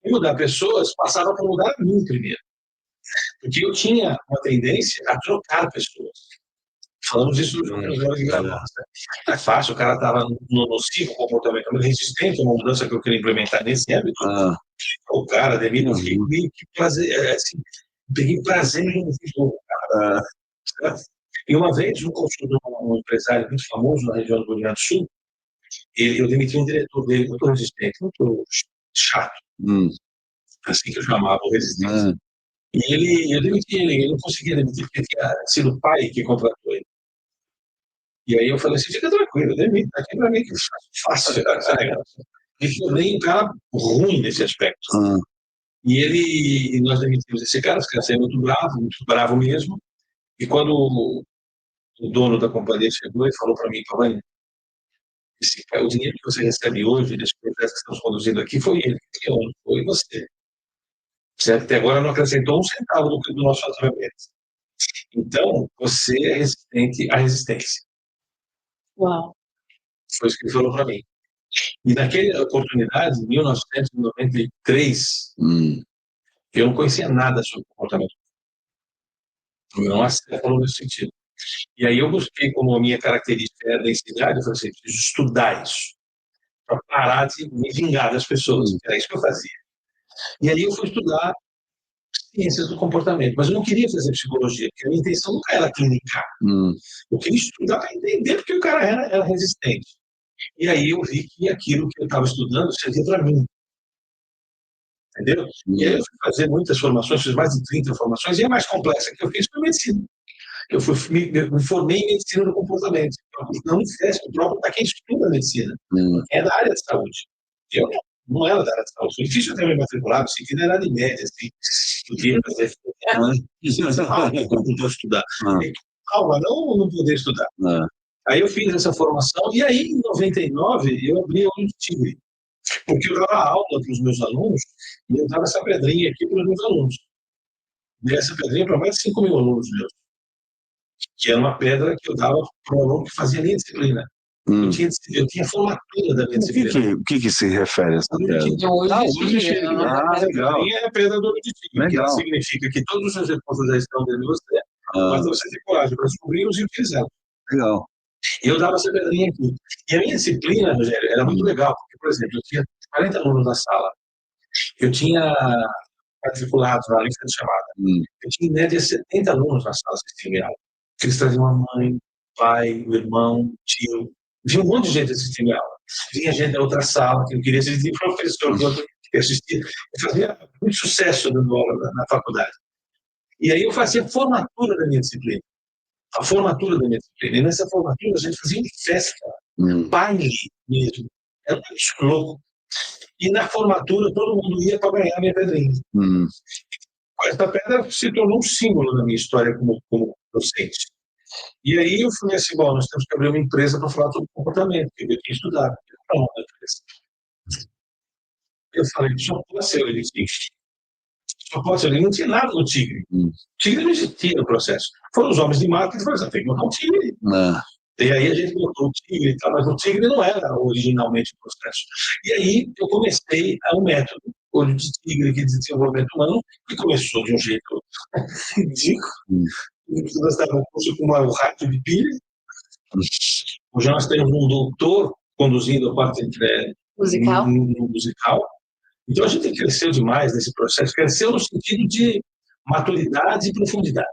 E mudar pessoas passava por mudar a mim primeiro. Porque eu tinha uma tendência a trocar pessoas. Falamos disso nos horas de gravação. É fácil, o cara estava nocivo, comportamentalmente resistente a uma mudança que eu queria implementar nesse âmbito. O cara, Demir, eu fiquei prazer, assim, peguei prazer em jogo, cara. E uma vez, um empresário muito famoso na região do Rio Grande do Sul, eu demiti um diretor dele muito resistente, muito chato, assim que eu chamava o resistente. E eu demiti ele não conseguia demitir, porque tinha sido o pai que contratou ele. E aí eu falei assim, fica tranquilo, demite, aqui para mim que fácil essa negócio. E tornei um cara ruim nesse aspecto. E nós demitimos esse cara saiu muito bravo mesmo. E quando o dono da companhia chegou e falou para mim, o dinheiro que você recebe hoje, desse projeto que estamos conduzindo aqui, foi ele que criou, não foi você. Certo? Até agora não acrescentou um centavo do nosso faturamento. Então, você é resistente à resistência. Uau. Foi isso que ele falou para mim. E naquela oportunidade, em 1993, eu não conhecia nada sobre comportamento. Eu não falou nesse sentido. E aí eu busquei, como a minha característica é a densidade, eu falei assim, preciso estudar isso, para parar de me vingar das pessoas. Era isso que eu fazia. E aí eu fui estudar ciências do comportamento, mas eu não queria fazer psicologia, porque a minha intenção nunca era clinicar. Eu queria estudar para entender porque o cara era resistente. E aí eu vi que aquilo que eu estava estudando servia para mim. Entendeu? E aí eu fui fazer muitas formações, fiz mais de 30 formações, e a mais complexa que eu fiz foi medicina. Eu me formei em medicina do comportamento. Não me fez o próprio para quem estuda medicina. É da área de saúde. Eu não era da área de saúde. Foi difícil até me matricular, assim, que não era de média, assim. Podia fazer. Não vou estudar. Calma, não poder estudar. Aí eu fiz essa formação, e aí em 99 eu abri o Olho de Tigre. Porque eu dava aula para os meus alunos, e eu dava essa pedrinha aqui para os meus alunos. Dei essa pedrinha para mais de 5 mil alunos meus. Que era uma pedra que eu dava para um aluno que fazia a minha disciplina. Eu tinha formatura da minha disciplina. O que se refere a essa pedra? Olho de tigre. Legal. É a pedra do olho de tigre, que significa que todos os seus recursos já estão dentro de você, mas você tem coragem para descobri-los e utilizá-los. Legal. E eu dava essa pedrinha aqui. E a minha disciplina, Rogério, era muito legal, porque, por exemplo, eu tinha 40 alunos na sala, eu tinha matriculados na lista de chamada, eu tinha em média 70 alunos na sala assistindo aula. Eles traziam a mãe, o pai, o irmão, o tio. Vinha um monte de gente assistindo aula. Vinha gente da outra sala, que não queria assistir, professor, que assistia. Eu fazia muito sucesso dando aula na faculdade. E aí eu fazia a formatura da minha disciplina. A formatura da minha disciplina. E nessa formatura a gente fazia uma festa, baile mesmo. Era muito louco. E na formatura todo mundo ia para ganhar a minha pedrinha. Essa pedra se tornou um símbolo da minha história como docente. E aí eu falei assim, bom, nós temos que abrir uma empresa para falar sobre comportamento, que eu tinha estudado. Eu falei, só pode ser olho de tigre. Só pode ser, não tinha nada no tigre. O tigre não existia no processo. Foram os homens de marketing que falaram, tem que botar um tigre. E aí a gente botou o tigre e tal, mas o tigre não era originalmente o processo. E aí eu comecei a um método, olho de tigre, que de desenvolvimento humano, que começou de um jeito ridículo. Nós estávamos com um rádio de pilha. Hoje nós temos um doutor conduzindo a parte Musical. musical. Então a gente cresceu demais nesse processo, cresceu no sentido de maturidade e profundidade.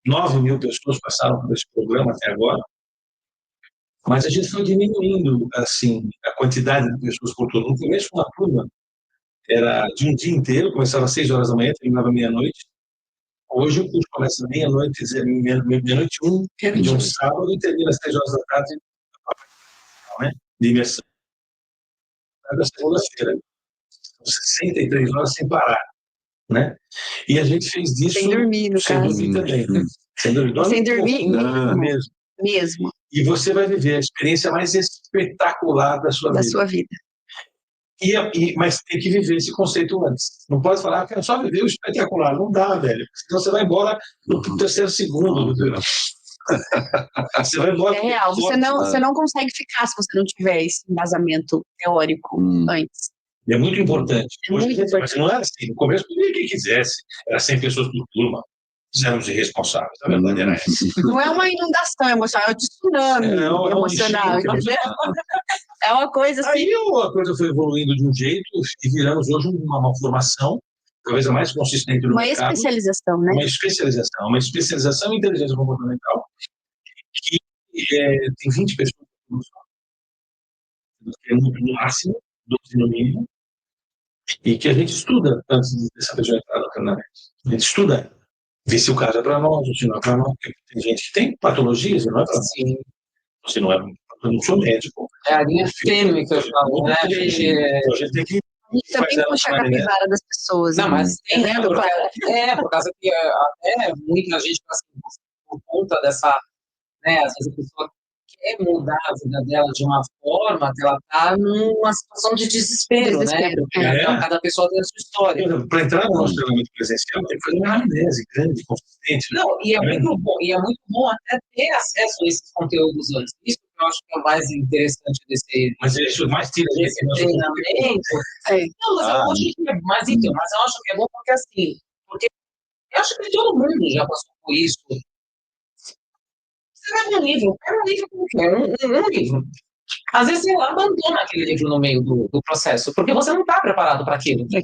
9 mil pessoas passaram por esse programa até agora, mas a gente foi diminuindo assim a quantidade de pessoas por turno. No começo, uma turma era de um dia inteiro, começava às 6 horas da manhã, terminava meia-noite. Hoje o curso começa meia-noite, meia-noite de um sábado e termina às 3 horas da tarde, né, de imersão. Da segunda-feira, 63 horas sem parar, né? E a gente fez disso Sem dormir, no sem caso. dormir também, né? Sem dormir, Sem dormir mesmo. mesmo, E você vai viver a experiência mais espetacular da sua da vida. sua vida. Mas tem que viver esse conceito antes. Não pode falar que é só viver o espetacular. Não dá, velho. Senão você vai embora no terceiro segundo. Você vai embora. É real. Você não consegue ficar se você não tiver esse embasamento teórico antes. E é muito importante. É muito importante. Mas não era assim. No começo, podia quem quisesse. Era 100 pessoas por turma. Éramos irresponsáveis. A verdade era essa. Não é uma inundação emocional, é um tsunami emocional. É uma coisa assim. Aí a coisa foi evoluindo de um jeito e viramos hoje uma formação, talvez a mais consistente no mercado. Especialização, né? Uma especialização em inteligência comportamental que tem 20 pessoas no máximo, 12 no mínimo, e que a gente estuda antes dessa pessoa entrar no treinamento. A gente estuda, vê se o caso é para nós, ou se não é para nós, porque tem gente que tem patologias e não é para nós. Sim. Se não é, eu não sou médico. É a linha tênue que eu falo, né? A gente tem que A gente também puxa a capivara das pessoas. Não, mas tem, né? por causa que até muita gente, assim, por conta dessa, né, às vezes a pessoa quer mudar a vida dela de uma forma que ela está numa situação de desespero, né? Então, cada pessoa tem a sua história. Para entrar no nosso treinamento presencial, tem que fazer uma anamnese grande, consistente. Não, e é muito bom até ter acesso a esses conteúdos antes. Isso que eu acho que é o mais interessante desse. Mas isso mais tira desse treinamento. Não, mas eu acho que é mas eu acho que é bom porque assim, eu acho que todo mundo já passou por isso. Você vai num livro, pega um livro como que é, um livro. Às vezes você abandona aquele livro no meio do processo, porque você não está preparado para aquilo. E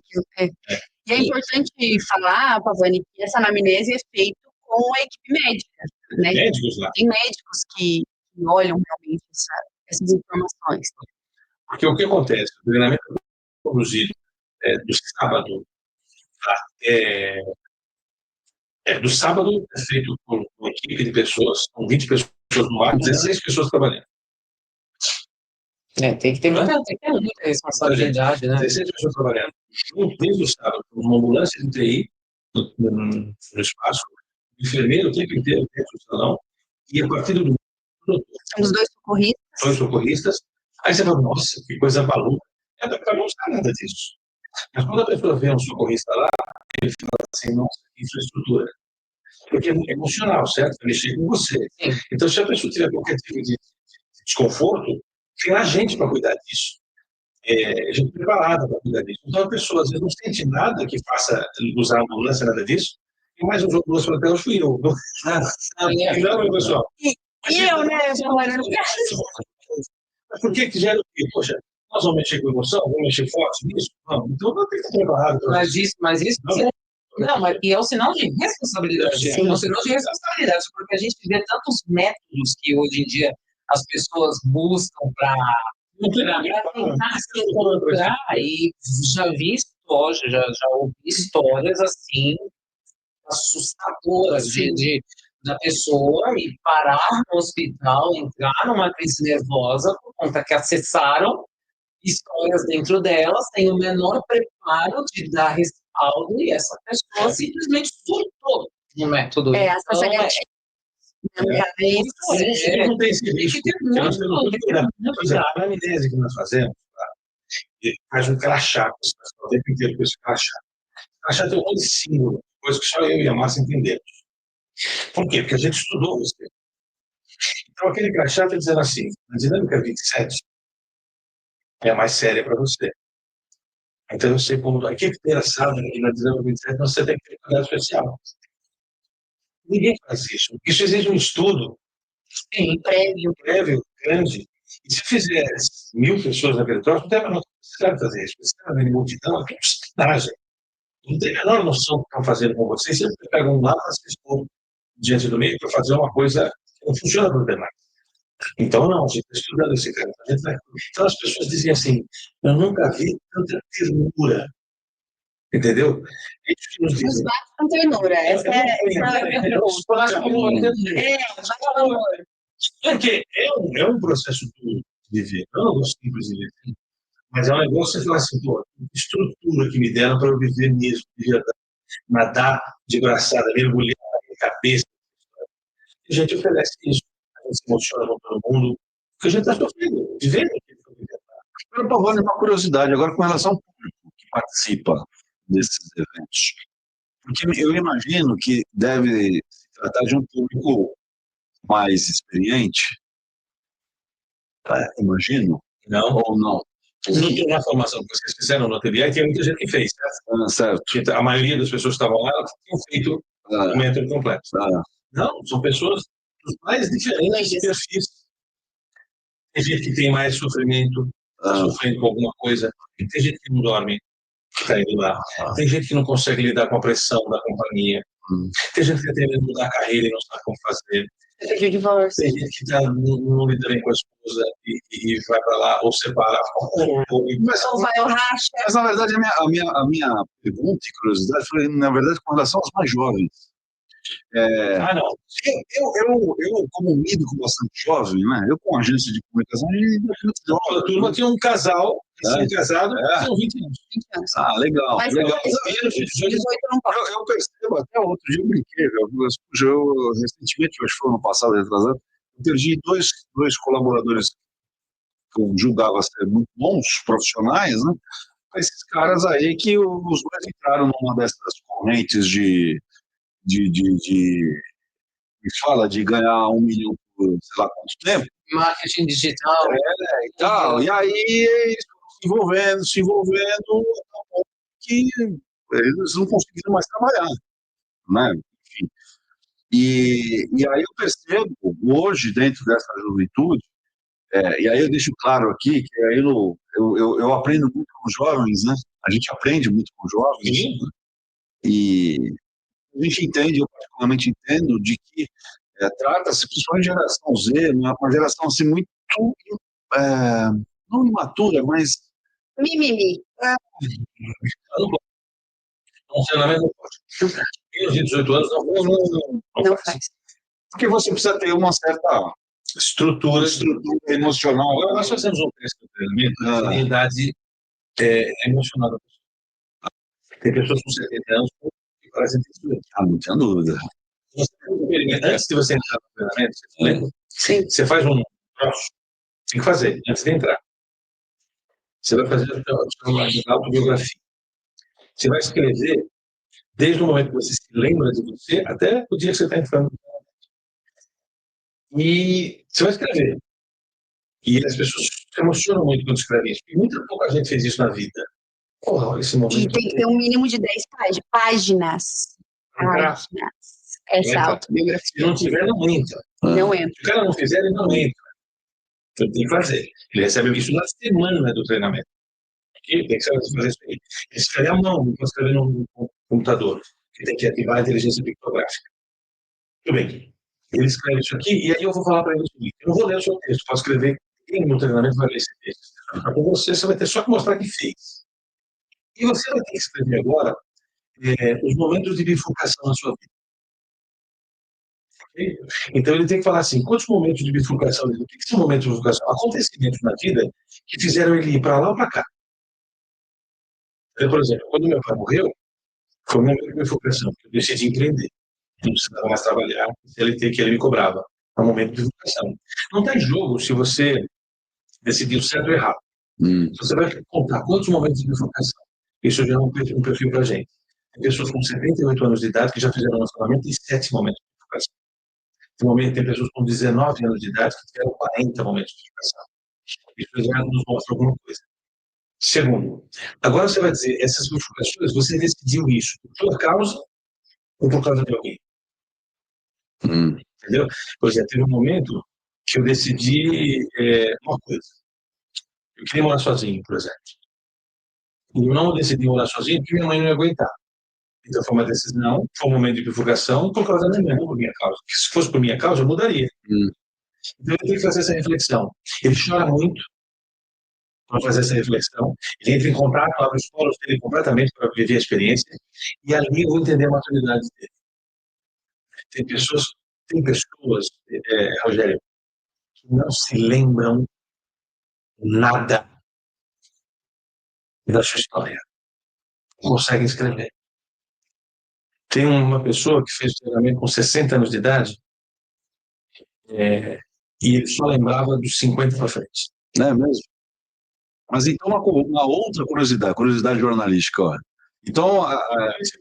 é importante falar, Pavani, que essa anamnese é feita com a equipe médica. Né? Médicos lá. Tem médicos que olham realmente essas informações. Porque o que acontece? O treinamento é produzido do sábado do sábado é feito por uma equipe de pessoas, com 20 pessoas no ar, 16 pessoas trabalhando. Tem que ter muita responsabilidade, né? 16 pessoas trabalhando. Desde o sábado, uma ambulância de TI no espaço, o enfermeiro o tempo inteiro dentro do salão, e a partir do Temos 2 socorristas. 2 socorristas. Aí você fala, nossa, que coisa maluca. Para não sabe nada disso. Mas quando a pessoa vê um socorrista lá, ele fala assim, nossa, que infraestrutura. Porque é emocional, certo? Vai mexer com você. Sim. Então, se a pessoa tiver qualquer tipo de desconforto, tem a gente para cuidar disso. A gente preparada para cuidar disso. Então, a pessoa, às vezes, não sente nada que faça usar a ambulância, nada disso, e mais uns outros para tela fui eu. Não, pessoal. E eu, né? Mas por que gera o quê? Poxa, nós vamos mexer com emoção? Vamos mexer forte nisso? Não. Então, não tem que estar preparado. Mas isso não, e é um sinal de responsabilidade. Sim. É um sinal de responsabilidade, porque a gente vê tantos métodos que hoje em dia as pessoas buscam para tentar se encontrar, e já ouvi histórias assim assustadoras da pessoa e parar no hospital, entrar numa crise nervosa por conta que acessaram histórias dentro delas, têm o menor preparo de dar respaldo e essa pessoa simplesmente surtou no método. Não tem esse risco. A anamnese que nós fazemos, faz um crachá, o tempo inteiro com esse crachá. O crachá tem um monte de símbolo, coisa que só eu e a Márcia entendemos. Por quê? Porque a gente estudou você. Então, aquele crachá está dizendo assim, a dinâmica 27 é a mais séria para você. Então, eu sei como a equipe interessada na dinâmica 27, você tem que ter cuidado especial. Ninguém faz isso. Isso exige um estudo prévio, grande. E se fizer 1.000 pessoas naquele troço, não tem a menor necessidade de fazer isso. Você está vendo multidão, aqui é postagem. Não tem a menor noção do que estão fazendo com vocês. Sempre pegam um lá para se expor diante do meio para fazer uma coisa que não funciona para os demais. Então, não, a gente está estudando esse cara. Então, as pessoas dizem assim, eu nunca vi tanta ternura. Entendeu? É isso que nos Nos dizem. bate com ternura. Essa é Porque é um processo duro de viver. Eu não gosto simples de viver. Mas é um negócio que você fala assim, pô, estrutura que me deram para eu viver mesmo, de verdade. Nadar de braçada, mergulhar na minha cabeça. A gente oferece isso. A gente se emociona com todo mundo. Porque a gente está sofrendo, vivendo. Agora, Pavone, uma curiosidade, agora com relação ao público que participa desses eventos. Porque eu imagino que deve se tratar de um público mais experiente. Imagino. Não. Ou não? Não tem uma formação que vocês fizeram no ateliê, e tem muita gente que fez, certo? Certo. A maioria das pessoas que estavam lá tinham feito o método completo. Não, são pessoas dos mais diferentes perfis. Tem gente que tem mais sofrimento, está sofrendo com alguma coisa. Tem gente que não dorme, que está indo lá. Tem gente que não consegue lidar com a pressão da companhia. Tem gente que tem medo de mudar a carreira e não sabe como fazer. Tem gente que não lida bem com a esposa e vai para lá ou separa. Ou vai ou racha. Mas, na verdade, a minha pergunta e curiosidade foi, na verdade, com relação aos mais jovens. Não. Eu, como lido com bastante jovem, né? Eu com agência de comunicação, a turma tinha um casal, casado, tinham 20 anos. Legal. Mas legal. depois de 18 não pode. Eu percebo, até outro dia eu brinquei, eu recentemente, acho que foi ano passado, retrasado, eu perdi dois colaboradores que eu julgava ser muito bons profissionais, né? Esses caras aí que os dois entraram numa dessas correntes de ganhar 1 milhão por sei lá quanto tempo. Marketing digital. E tal. E aí eles se envolvendo, que eles não conseguiram mais trabalhar, né? Enfim. E aí eu percebo, hoje, dentro dessa juventude, e aí eu deixo claro aqui, que aí eu aprendo muito com jovens, né? A gente aprende muito com jovens, né? E a gente entende, eu particularmente entendo, de que trata-se, principalmente de geração Z, uma geração assim muito, não imatura, mas... Mimimi. Funcionamento não pode. E os 18 anos Não faz. Porque você precisa ter uma certa estrutura emocional. Agora, nós fazemos um teste de treinamento da idade emocional da pessoa. Tem pessoas com 70 anos que parecem ter estudante. Não tinha dúvida. Antes de você entrar no treinamento, você lembra? Sim. Você faz um troço. Tem que fazer, antes de entrar. Você vai fazer a autobiografia. Você vai escrever desde o momento que você se lembra de você até o dia que você está entrando. E você vai escrever. E as pessoas se emocionam muito quando escrevem isso. E muita pouca gente fez isso na vida. Porra, olha esse momento. E tem que ter um mínimo de 10 páginas. Essa autobiografia. Se não tiver, não entra. Não entra. Se o cara não fizer, ele não entra. Então tem que fazer. Ele recebe isso na semana do treinamento. Tem que fazer isso aí. Ele escreve à mão, não pode escrever no computador. Ele tem que ativar a inteligência pictográfica. Tudo bem. Ele escreve isso aqui, e aí eu vou falar para ele o seguinte: eu não vou ler o seu texto, posso escrever. Quem no treinamento vai ler esse texto? Com você vai ter só que mostrar que fez. E você vai ter que escrever agora os momentos de bifurcação na sua vida. Okay? Então ele tem que falar assim: quantos momentos de bifurcação? O que são momentos de bifurcação? Acontecimentos na vida que fizeram ele ir para lá ou para cá. Então, por exemplo, quando meu pai morreu, foi um momento de bifurcação, porque eu decidi empreender. Não precisava mais trabalhar, CLT que ele me cobrava. É um momento de bifurcação. Não tem jogo se você decidiu certo ou errado. Você vai contar quantos momentos de bifurcação. Isso já é um perfil para a gente. Tem pessoas com 78 anos de idade que já fizeram relacionamento em 7 momentos de bifurcação. Tem pessoas com 19 anos de idade que tiveram 40 momentos de bifurcação. Isso já nos mostra alguma coisa. Segundo, agora você vai dizer, essas bifurcações, você decidiu isso por sua causa ou por causa de alguém? Entendeu? Por exemplo, teve um momento que eu decidi uma coisa. Eu queria morar sozinho, por exemplo. E eu não decidi morar sozinho porque minha mãe não ia aguentar. Então foi uma decisão, foi um momento de bifurcação por causa da minha mãe, não por minha causa. Porque se fosse por minha causa, eu mudaria. Então eu tenho que fazer essa reflexão. Ele chora muito para fazer essa reflexão. Ele entra em contato, abre os poros dele completamente para viver a experiência. E ali eu vou entender a maturidade dele. Tem pessoas, Rogério, que não se lembram nada da sua história. Não conseguem escrever. Tem uma pessoa que fez treinamento com 60 anos de idade e ele só lembrava dos 50 para frente. Não é mesmo? Mas então uma outra curiosidade jornalística, ó. Então, essa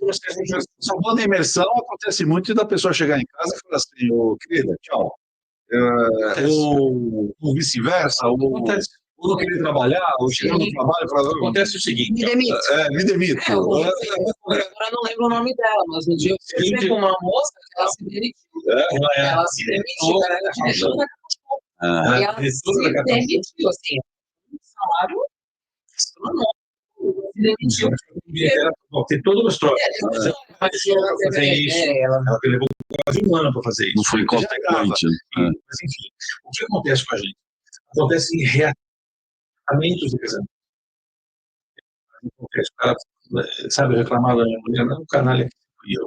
boa da imersão acontece muito da pessoa chegar em casa e falar assim, ô, querida, tchau. Ou vice-versa, ou não querer trabalhar, ou chegar no trabalho e falar... Acontece o seguinte... Me demito. Me demito. Agora eu não lembro o nome dela, mas no dia eu conversei com uma moça que ela se demitiu. Ela se demitiu, ela era diretora da Capuchon. E ela se demitiu, assim, um salário astronômico. Se demitiu. Tem toda uma história. Mas ela fazer isso. Ela levou quase um ano para fazer isso. Não foi consequente. Mas, enfim, o que acontece com a gente? Acontece em reatamentos de casamento. O cara, sabe, reclamar da minha mulher, não, o canalha que fui eu.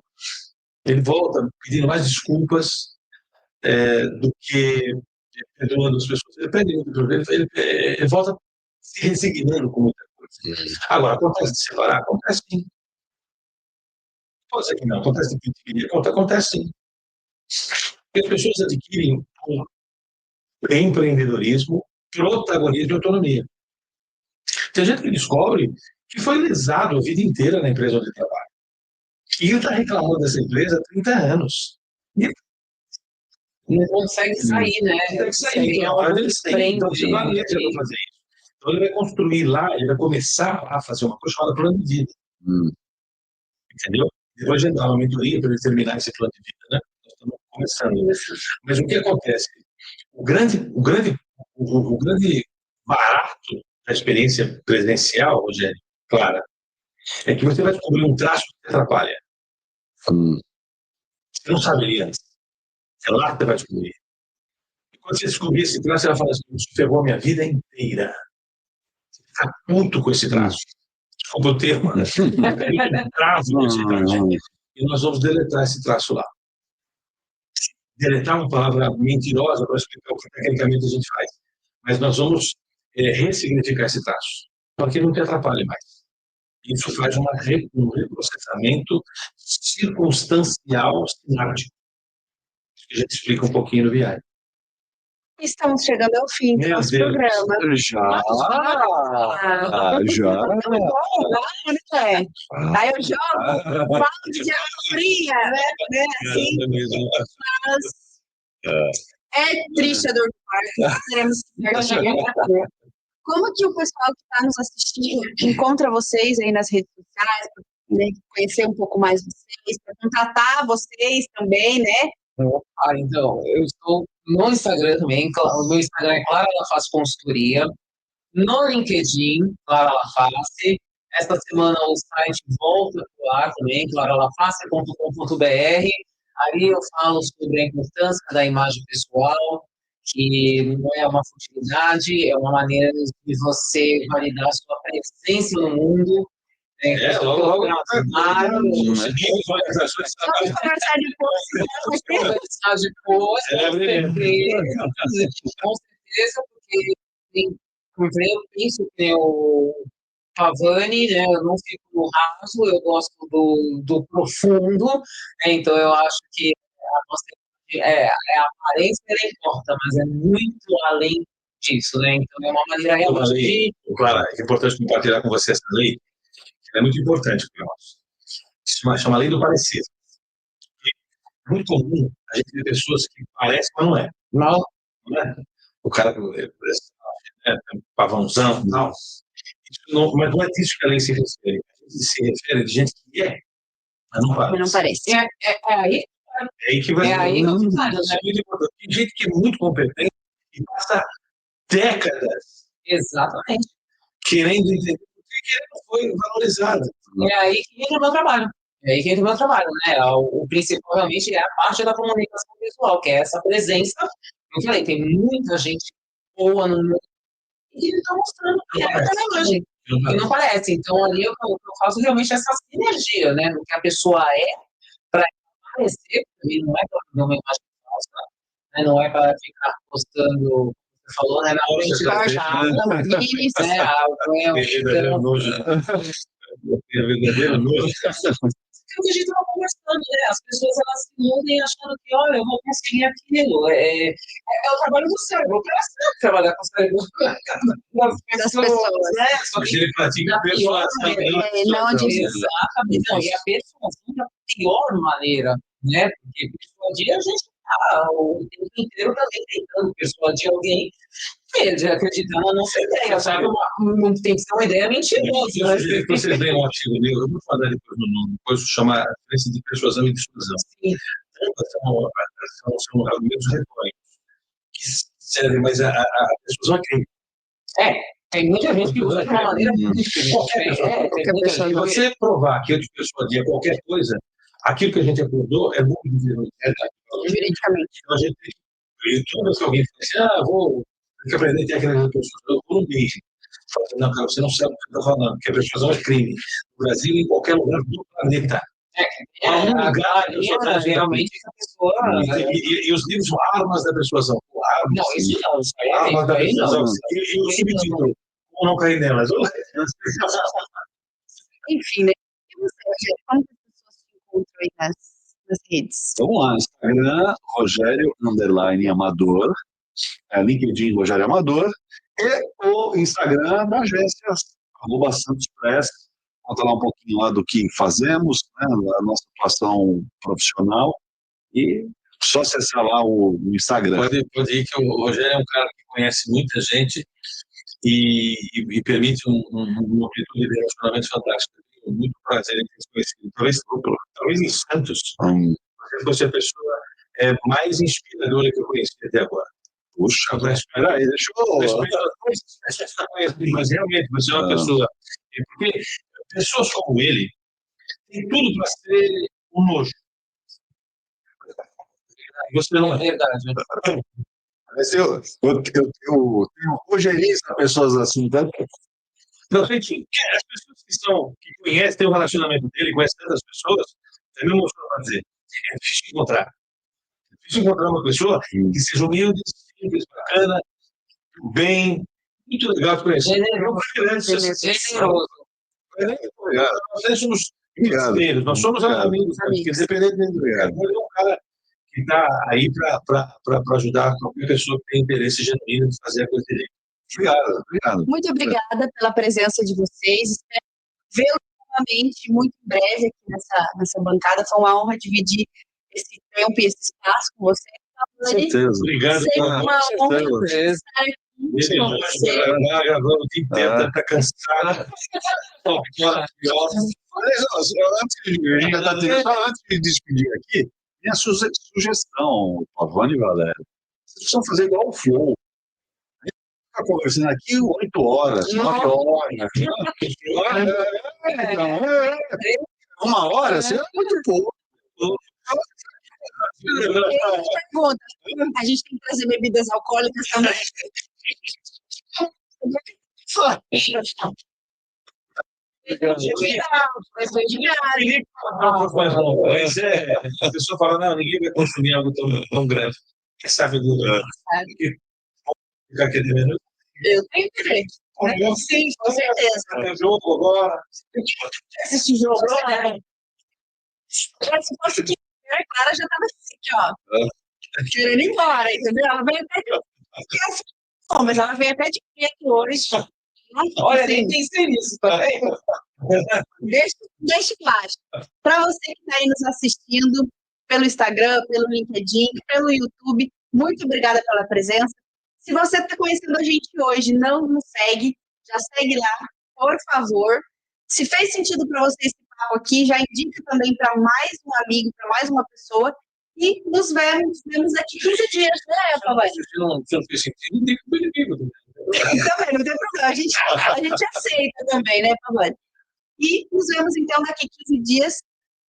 Ele volta pedindo mais desculpas do que perdoando as pessoas. Ele pede ele volta se resignando com muita coisa. Agora, acontece de separar? Acontece sim. Pode ser que não, acontece de pedir, acontece sim. Porque as pessoas adquirem um empreendedorismo, protagonismo e autonomia. Tem gente que descobre que foi lesado a vida inteira na empresa onde trabalha. E ele está reclamando dessa empresa há 30 anos. E não consegue sair, né? Não consegue sair. Então, você não planeja para fazer isso. Então, ele vai construir lá, ele vai começar a fazer uma coisa chamada plano de vida. Entendeu? Depois a gente dá uma mentoria para ele terminar esse plano de vida, né? Nós estamos começando. Mas o que acontece? O grande barato da experiência presencial, Rogério, Clara, é que você vai descobrir um traço que te atrapalha. Você não saberia antes. É lá que você vai descobrir. E quando você descobrir esse traço, você vai falar assim, isso ferrou a minha vida inteira. Você fica puto com esse traço. Desculpa o termo, né? Traço com esse traço. E nós vamos deletar esse traço lá. Deletar é uma palavra mentirosa para explicar o que tecnicamente a gente faz. Mas nós vamos ressignificar esse traço, para que não te atrapalhe mais. Isso faz um reprocessamento circunstancial sináptico. Que a gente explica um pouquinho no viagem. Estamos chegando ao fim do nosso programa. Já. Aí eu jogo, falo de água fria, né? Assim, mas é triste a dor do parto. Teremos que ver. Como que o pessoal que está nos assistindo encontra vocês aí nas redes sociais, para conhecer um pouco mais vocês, para contratar vocês também, né? Então, eu estou no Instagram também, o meu Instagram é Clara Laface Consultoria, no LinkedIn, Clara Laface, essa semana o site volta para o ar também, claralaface.com.br, aí eu falo sobre a importância da imagem pessoal, que não é uma futilidade, é uma maneira de você validar a sua presença no mundo. Logo. Conversar depois, com certeza, porque eu penso que o Pavani, né, eu não fico no raso, eu gosto do profundo, então eu acho que a aparência ela importa, mas é muito além disso, né? Então é uma maneira realmente de... Claro, é importante compartilhar com você essa lei, que é muito importante para nós. Se chama lei do parecido. É muito comum a gente ver pessoas que parecem, mas não é. Não é? O cara é pavãozão e tal. Mas não é disso que a lei se refere. A gente se refere de gente que é, mas não parece. Não parece. É aí É aí que vai É aí que Não, vai, né? isso é muito importante. Tem gente que é muito competente e passa décadas Exatamente. querendo entender por que ele não foi valorizado. É aí que entra o meu trabalho. É aí que entra o meu trabalho, né? O principal realmente é a parte da comunicação visual, que é essa presença. Eu falei, tem muita gente boa no mundo e ele está mostrando que é aquela imagem. E não parece. Então, ali eu faço realmente essa sinergia, né? Do que a pessoa é para aparecer, também não é para ter uma imagem falsa, né? Não é para ficar postando, você falou, né? Na frente da chave, né? Verdadeiro nojo. Verdadeiro nojo. É o que a gente estava conversando, né? As pessoas elas se iludem achando que, olha, eu vou conseguir aquilo. É o trabalho do cérebro. Eu quero sempre trabalhar com o cérebro das pessoas, né? Só Mas que ele pratica da pior persuasão. maneira. Não Exatamente. Não, e a persuasão da pior maneira, né? Porque persuadir a gente está o tempo inteiro também tentando persuadir alguém de acreditar na nossa ideia, sabe? Tem que ser uma ideia mentirosa. Eu sugiro que vocês leiam um artigo meu, eu vou falar depois no nome, depois chamar a diferença de persuasão e dissuasão. Sim. São argumentos retóricos que servem, mas a persuasão é crime. Tem muita gente que usa de uma maneira muito diferente. Qualquer pessoa. Se você provar que eu te persuadia qualquer coisa, aquilo que a gente acordou é bom dizer, Juridicamente. então a gente tem que. Toda vez que alguém fala assim, vou aprender técnica de persuasão, por um beijo. Não, cara, você não sabe o que eu estou falando, porque a persuasão é crime. No Brasil, em qualquer lugar do planeta. Realmente a pessoa. E os livros são armas da persuasão. Armas, não, isso não, isso aí armas da persuasão. não. E o subtítulo, como não cair nelas? Enfim, né? E você, Rogério, como que as pessoas se encontram aí nas redes? Vamos lá, Instagram, Rogério_Amador, LinkedIn Rogério Amador, e o Instagram da agência, @SantosPress, conta lá um pouquinho lá do que fazemos, né, da nossa atuação profissional, e só acessar lá o Instagram. Pode ir que o Rogério é um cara que conhece muita gente e permite uma amplitude de relacionamento fantástico. Eu tenho muito prazer em ter se conhecido. Talvez em Santos, você fosse a pessoa mais inspiradora que eu conheci até agora. Puxa, espera aí, deixa eu... Mas realmente, você é uma pessoa... Porque pessoas como ele têm tudo para ser um nojo. Você não é. Verdade. Mas eu tenho rogeriza pessoas assim, tá? Não, gente, as pessoas que conhecem, têm um relacionamento dele, conhecem tantas pessoas, é meu mostrou para dizer, é difícil encontrar. É difícil encontrar uma pessoa que seja humilde, simples, bacana, bem, muito legal de conhecer. Generoso. Nós somos parceiros, nós somos amigos, porque independentemente do recado, ele é um cara que está aí para ajudar qualquer pessoa que tem interesse genuíno de fazer a coisa direito. Obrigado. Muito obrigada pela presença de vocês. Espero vê-los novamente muito em breve aqui nessa bancada. Foi uma honra dividir esse tempo e esse espaço com vocês. Com certeza. Obrigado. Sempre uma honra estar aqui com vocês. Ela gravando o dia inteiro, está cansada. Antes de despedir aqui, minha sugestão, Pavone e Valério, vocês precisam fazer igual o Flow. Ficar conversando aqui 8 horas, 9 horas. Uma hora, assim, é muito pouco. Pergunta, a gente tem que trazer bebidas alcoólicas também. Mas a pessoa fala, não, ninguém vai consumir algo tão grande. Quem sabe do ficar aqui de menos? Eu tenho interesse. Sim, com certeza. Tem jogo agora. Assistir jogo, né? Se fosse que a Clara já estava assim, ó. Querendo ir embora, entendeu? Ela veio até de... mas ela veio até de preto hoje. Olha, nem pensei nisso também. Deixe claro. Para você que está aí nos assistindo pelo Instagram, pelo LinkedIn, pelo YouTube, muito obrigada pela presença. Se você está conhecendo a gente hoje, não nos segue, já segue lá, por favor. Se fez sentido para você esse papo aqui, já indica também para mais um amigo, para mais uma pessoa. E nos vemos aqui 15 dias, né, Pavani? Se não fez sentido, não tem que ser inimigo também. Também, não tem problema. A gente aceita também, né, Pavani? E nos vemos, então, daqui 15 dias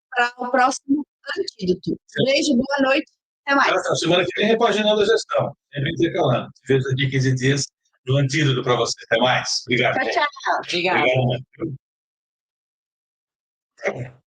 para o próximo Antídoto. Beijo, boa noite, até mais. Semana que vem, repaginando a gestão. Sempre intercalando. Te vejo daqui 15 dias no Antídoto para você. Até mais. Obrigado. Tchau, tchau. Obrigada. Obrigado.